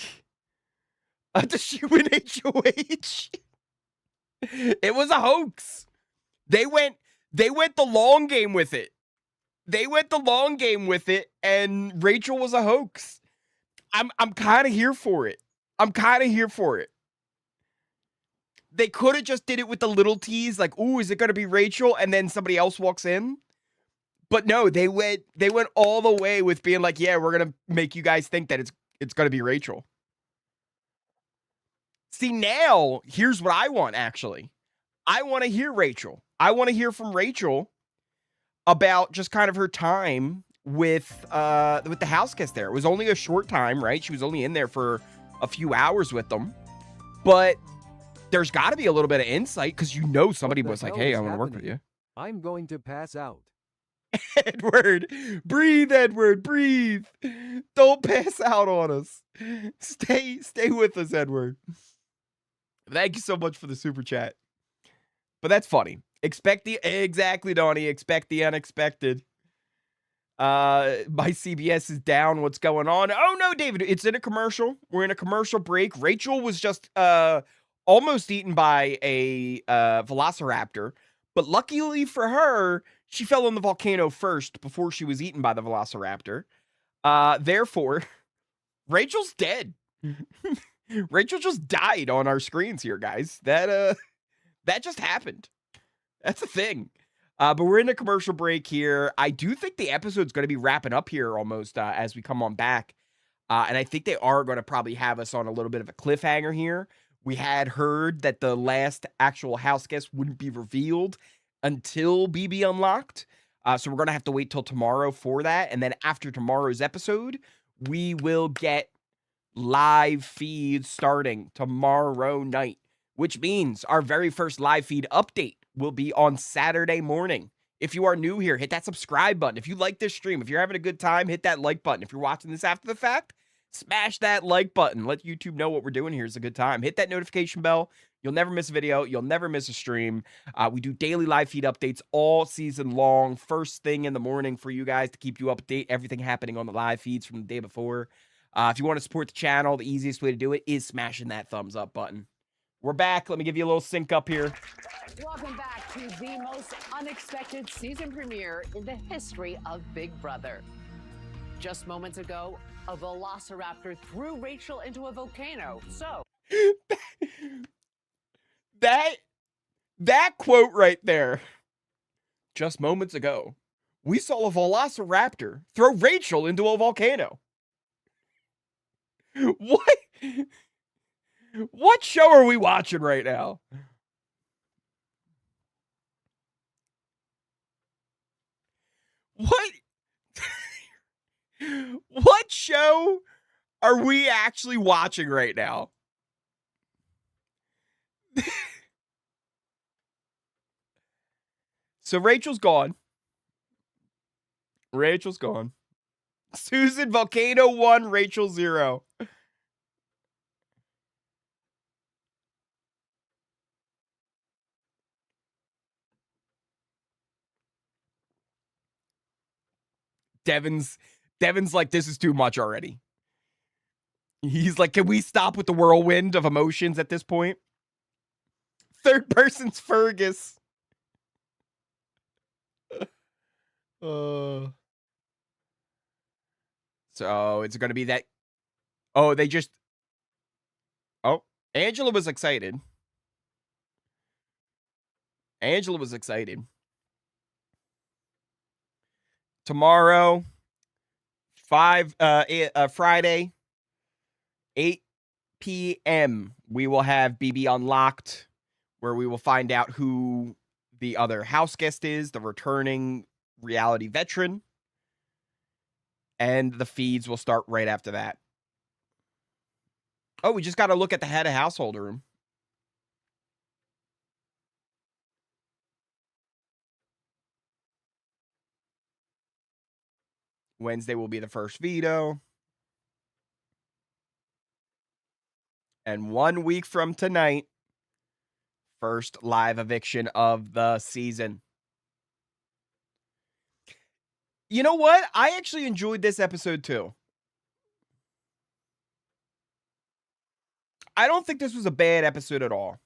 Does she win HOH? It was a hoax. They went the long game with it. And Rachel was a hoax. I'm kind of here for it. They could have just did it with the little tease, like, ooh, is it going to be Rachel? And then somebody else walks in. But no, they went all the way with being like, yeah, we're going to make you guys think that it's going to be Rachel. See, now, here's what I want, actually. I want to hear Rachel. I want to hear from Rachel about just kind of her time with the Houseguests there. It was only a short time, right? She was only in there for a few hours with them. But there's got to be a little bit of insight because somebody was like, hey, I want to work with you. I'm going to pass out. Edward, breathe, Edward, breathe. Don't pass out on us. Stay with us, Edward. Thank you so much for the super chat. But that's funny. Exactly, Donnie. Expect the unexpected. My CBS is down. What's going on? Oh no, David, it's in a commercial. We're in a commercial break. Rachel was just almost eaten by a velociraptor, but luckily for her, she fell in the volcano first before she was eaten by the velociraptor. Therefore, Rachel's dead. Rachel just died on our screens here, guys. That just happened. That's a thing. But we're in a commercial break here. I do think the episode's going to be wrapping up here almost as we come on back. And I think they are going to probably have us on a little bit of a cliffhanger here. We had heard that the last actual Houseguest wouldn't be revealed until BB unlocked. So we're going to have to wait till tomorrow for that. And then after tomorrow's episode, we will get live feeds starting tomorrow night, which means our very first live feed update will be on Saturday morning. If you are new here, hit that subscribe button. If you like this stream, if you're having a good time, hit that like button. If you're watching this after the fact, Smash that like button. Let YouTube know what we're doing here. It's a good time. Hit that notification bell. You'll never miss a video. You'll never miss a stream. We do daily live feed updates all season long. First thing in the morning for you guys to keep you update everything happening on the live feeds from the day before. If you want to support the channel, the easiest way to do it is smashing that thumbs up button. We're back. Let me give you a little sync up here. Welcome back to the most unexpected season premiere in the history of Big Brother. Just moments ago, a velociraptor threw Rachel into a volcano. So that quote right there. Just moments ago, we saw a velociraptor throw Rachel into a volcano. What show are we watching right now? What show are we actually watching right now? So Rachel's gone. Rachel's gone. Susan, Volcano 1, Rachel 0. Devin's like, this is too much already. He's like, can we stop with the whirlwind of emotions at this point? Third person's Fergus. So it's going to be that. Oh, they just. Oh, Angela was excited. Angela was excited. Tomorrow, Friday, 8 p.m., we will have BB Unlocked, where we will find out who the other house guest is, the returning reality veteran. And the feeds will start right after that. Oh, we just got to look at the head of household room. Wednesday will be the first veto. And 1 week from tonight, first live eviction of the season. You know what? I actually enjoyed this episode too. I don't think this was a bad episode at all.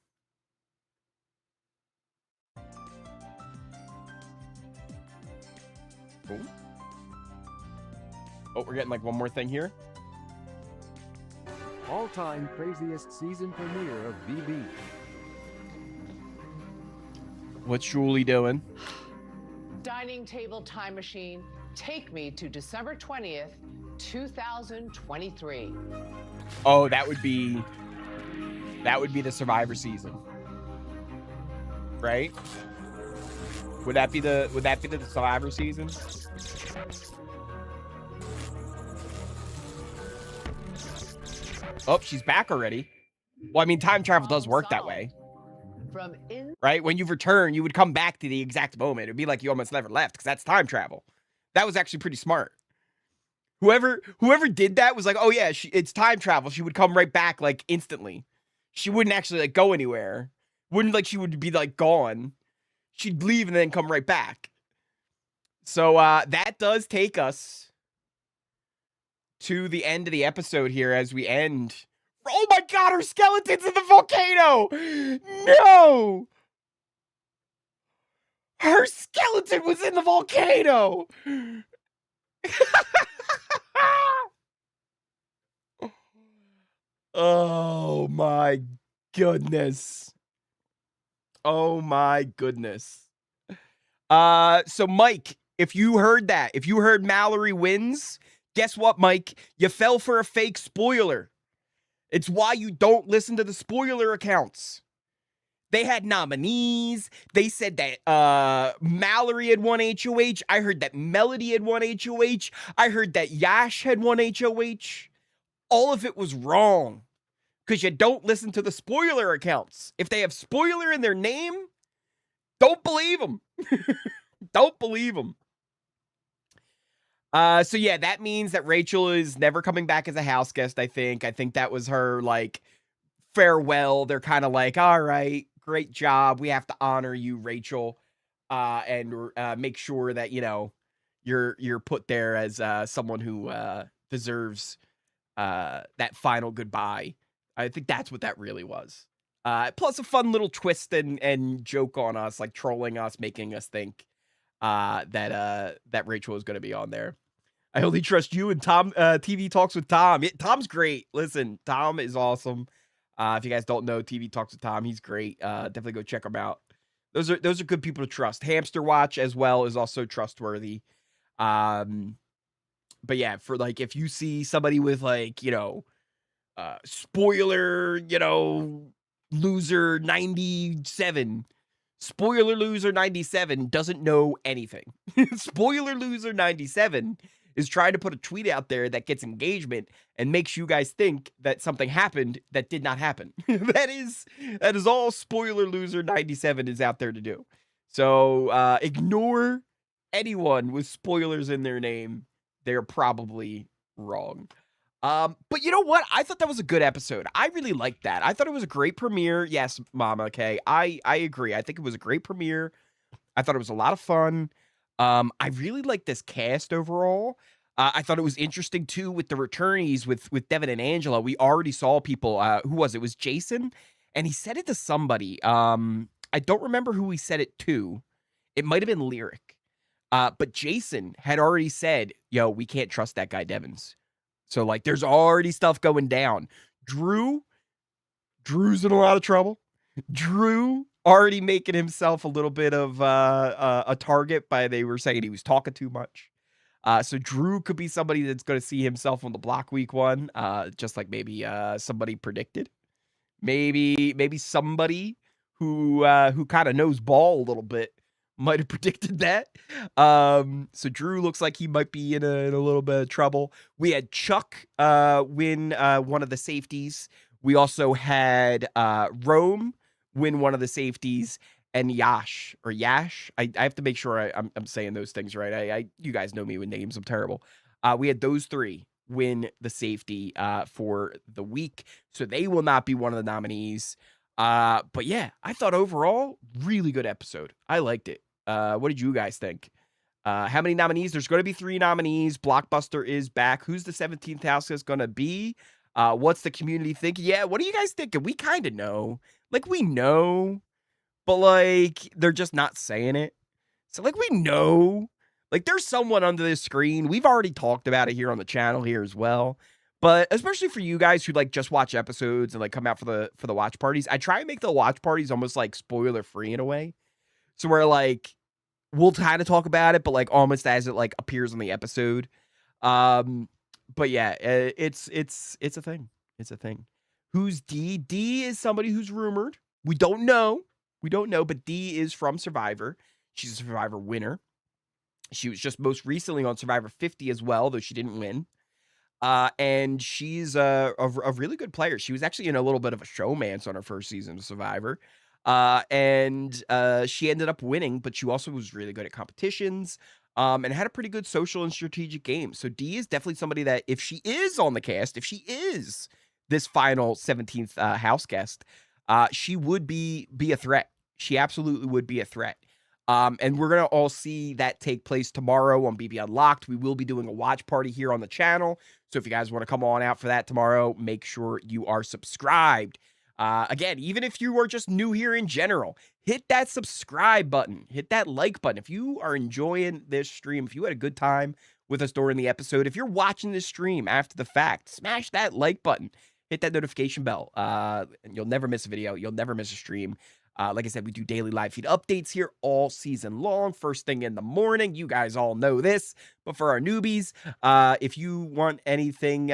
Ooh. Oh, we're getting like one more thing here. All-time craziest season premiere of BB. What's Julie doing? Dining table time machine, take me to December 20th, 2023. Oh, that would be the Survivor season. Right? Would that be the Survivor season? Oh, she's back already. Well, I mean, time travel does work that way. Right? When you return, you would come back to the exact moment. It'd be like you almost never left, because that's time travel. That was actually pretty smart. Whoever did that was like, oh yeah, it's time travel. She would come right back like instantly. She wouldn't actually like go anywhere. Wouldn't like she would be like gone. She'd leave and then come right back. So that does take us to the end of the episode here as we end. Oh my god, her skeleton's in the volcano! No! Her skeleton was in the volcano! Oh my goodness. Oh my goodness. So Mike, if you heard that, if you heard Mallory wins, guess what, Mike? You fell for a fake spoiler. It's why you don't listen to the spoiler accounts. They had nominees. They said that Mallory had won HOH. I heard that Melody had won HOH. I heard that Yash had won HOH. All of it was wrong because you don't listen to the spoiler accounts. If they have spoiler in their name, don't believe them. Don't believe them. So yeah, that means that Rachel is never coming back as a house guest, I think. I think that was her, like, farewell. They're kind of like, all right, great job. We have to honor you, Rachel, and make sure that, you know, you're put there as someone who deserves that final goodbye. I think that's what that really was. Plus a fun little twist and joke on us, like trolling us, making us think that Rachel is going to be on there. I only trust you and Tom. TV Talks with Tom. Tom's great. Listen, Tom is awesome. If you guys don't know TV Talks with Tom, he's great. Definitely go check him out. Those are good people to trust. Hamster Watch as well is also trustworthy. But yeah, for like, if you see somebody with, like, you know, spoiler, you know, loser 97. Spoiler loser 97 doesn't know anything. Spoiler loser 97 is trying to put a tweet out there that gets engagement and makes you guys think that something happened that did not happen. That is all spoiler loser 97 is out there to do. So ignore anyone with spoilers in their name. They're probably wrong. But you know what? I thought that was a good episode. I really liked that. I thought it was a great premiere. Yes, Mama, okay. I agree. I think it was a great premiere. I thought it was a lot of fun. I really like this cast overall. I thought it was interesting too with the returnees with Devin and Angela. We already saw people. Who was it? It was Jason, and he said it to somebody. I don't remember who he said it to. It might have been Lyric. But Jason had already said, "Yo, we can't trust that guy Devins." So, like, there's already stuff going down. Drew's in a lot of trouble. Drew already making himself a little bit of a target by, they were saying he was talking too much. So Drew could be somebody that's going to see himself on the block week 1, just like maybe somebody predicted. Maybe somebody who kind of knows ball a little bit might have predicted that. So Drew looks like he might be in a little bit of trouble. We had Chuck win one of the safeties. We also had Rome win one of the safeties, and Yash. I have to make sure I'm saying those things right. You guys know me with names. I'm terrible. We had those 3 win the safety for the week, so they will not be one of the nominees. But yeah, I thought overall, really good episode. I liked it. What did you guys think? How many nominees? There's going to be 3 nominees. Blockbuster is back. Who's the 17th house is going to be? What's the community thinking? Yeah, what are you guys thinking? We kind of know. Like, we know, but, like, they're just not saying it. So, like, we know. Like, there's someone under this screen. We've already talked about it here on the channel here as well. But especially for you guys who, like, just watch episodes and, like, come out for the watch parties, I try and make the watch parties almost, like, spoiler-free in a way. So where, like, we'll kind of talk about it, but, like, almost as it, like, appears in the episode. But yeah, it's a thing. It's a thing. Who's D? D is somebody who's rumored. We don't know, but D is from Survivor. She's a Survivor winner. She was just most recently on Survivor 50 as well, though she didn't win. And she's a really good player. She was actually in a little bit of a showmance on her first season of Survivor. And she ended up winning, but she also was really good at competitions, and had a pretty good social and strategic game. So D is definitely somebody that, if she is on the cast, if she is this final 17th house guest, she would be a threat. She absolutely would be a threat. And we're going to all see that take place tomorrow on BB Unlocked. We will be doing a watch party here on the channel. So if you guys want to come on out for that tomorrow, make sure you are subscribed. Again, even if you are just new here in general, hit that subscribe button, hit that like button. If you are enjoying this stream, if you had a good time with us during the episode, if you're watching this stream after the fact, smash that like button, hit that notification bell. And you'll never miss a video. You'll never miss a stream. Like I said, we do daily live feed updates here all season long, first thing in the morning. You guys all know this, but for our newbies, if you want anything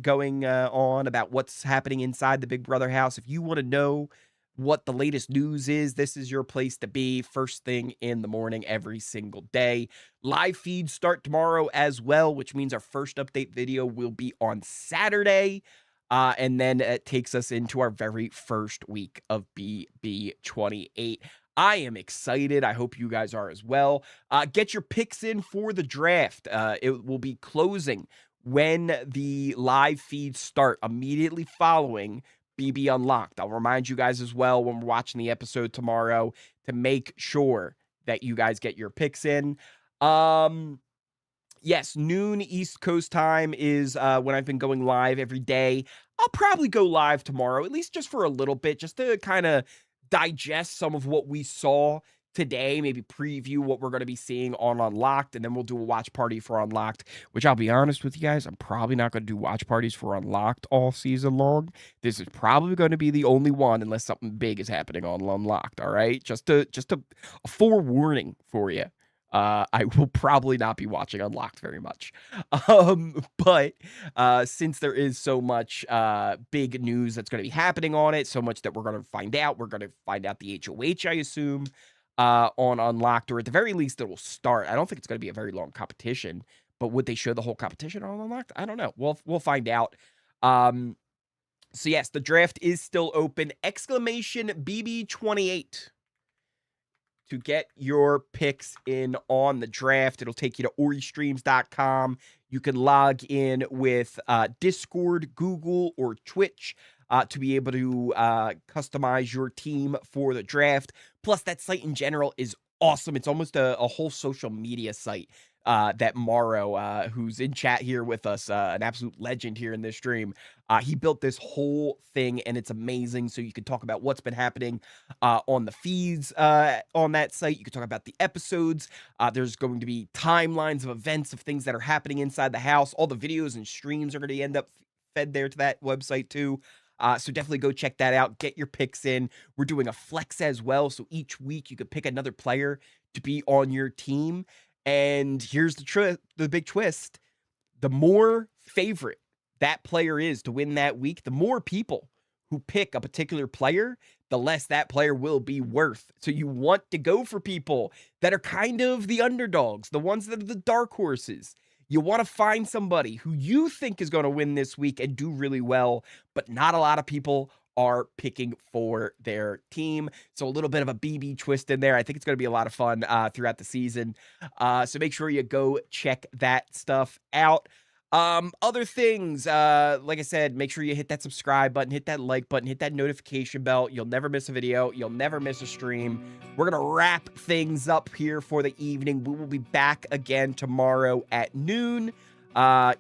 going on about what's happening inside the Big Brother house, if you want to know what the latest news is, this is your place to be. First thing in the morning every single day. Live feeds start tomorrow as well, which means our first update video will be on Saturday. And then it takes us into our very first week of BB28. I am excited. I hope you guys are as well. Get your picks in for the draft. It will be closing when the live feeds start immediately following BB Unlocked. I'll remind you guys as well when we're watching the episode tomorrow to make sure that you guys get your picks in. Yes, noon East Coast time is when I've been going live every day. I'll probably go live tomorrow, at least just for a little bit, just to kind of digest some of what we saw today, maybe preview what we're going to be seeing on Unlocked, and then we'll do a watch party for Unlocked, which I'll be honest with you guys, I'm probably not going to do watch parties for Unlocked all season long. This is probably going to be the only one unless something big is happening on Unlocked, all right? Just a forewarning for you. I will probably not be watching Unlocked very much. But since there is so much big news that's going to be happening on it, so much that we're going to find out the HOH, I assume, on Unlocked, or at the very least it will start. I don't think it's going to be a very long competition, but would they show the whole competition on Unlocked? I don't know. We'll find out. So yes, the draft is still open. Exclamation BB28 to get your picks in on the draft. It'll take you to oristreams.com. You can log in with Discord, Google, or Twitch to be able to customize your team for the draft. Plus, that site in general is awesome. It's almost a whole social media site that Morrow, who's in chat here with us, an absolute legend here in this stream, he built this whole thing, and it's amazing. So you can talk about what's been happening on the feeds on that site. You can talk about the episodes. There's going to be timelines of events of things that are happening inside the house. All the videos and streams are going to end up fed there to that website too. So definitely go check that out. Get your picks in. We're doing a flex as well. So each week you could pick another player to be on your team. And here's the big twist. The more favorite that player is to win that week, the more people who pick a particular player, the less that player will be worth. So you want to go for people that are kind of the underdogs, the ones that are the dark horses. You want to find somebody who you think is going to win this week and do really well, but not a lot of people are picking for their team. So a little bit of a BB twist in there. I think it's going to be a lot of fun throughout the season. So make sure you go check that stuff out. Other things, like I said, make sure you hit that subscribe button, hit that like button, hit that notification bell. You'll never miss a video. You'll never miss a stream. We're going to wrap things up here for the evening. We will be back again tomorrow at noon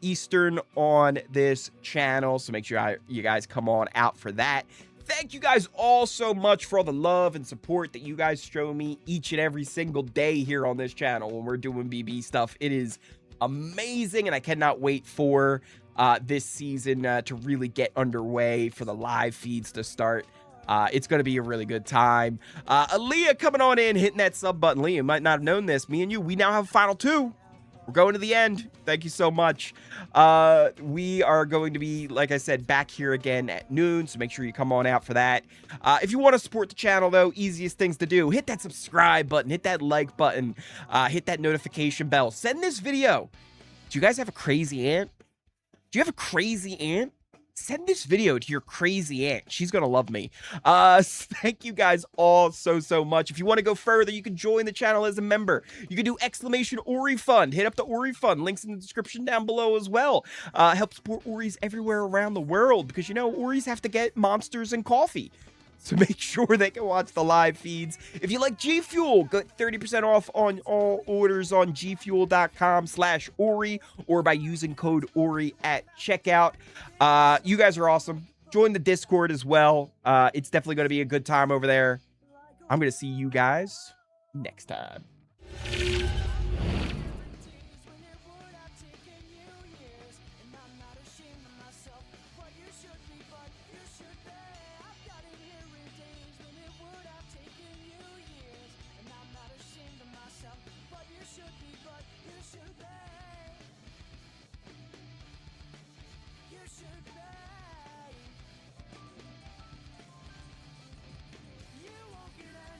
Eastern on this channel. So make sure you guys come on out for that. Thank you guys all so much for all the love and support that you guys show me each and every single day here on this channel when we're doing BB stuff. It is amazing, and I cannot wait for this season to really get underway, for the live feeds to start. It's going to be a really good time. Aaliyah coming on in, hitting that sub button. Leah, you might not have known this. Me and you, we now have a final two. We're going to the end. Thank you so much. We are going to be, like I said, back here again at noon, so make sure you come on out for that. If you want to support the channel, though, easiest things to do, hit that subscribe button, hit that like button, hit that notification bell. Send this video. Do you guys have a crazy aunt? Do you have a crazy aunt? Send this video to your crazy aunt. She's going to love me. Thank you guys all so much. If you want to go further, you can join the channel as a member. You can do exclamation Ori Fund. Hit up the Ori Fund. Links in the description down below as well. Help support Oris everywhere around the world, because, you know, Oris have to get monsters and coffee. So make sure they can watch the live feeds. If you like G Fuel, get 30% off on all orders on gfuel.com/Ori or by using code Ori at checkout. You guys are awesome. Join the Discord as well. It's definitely going to be a good time over there. I'm going to see you guys next time.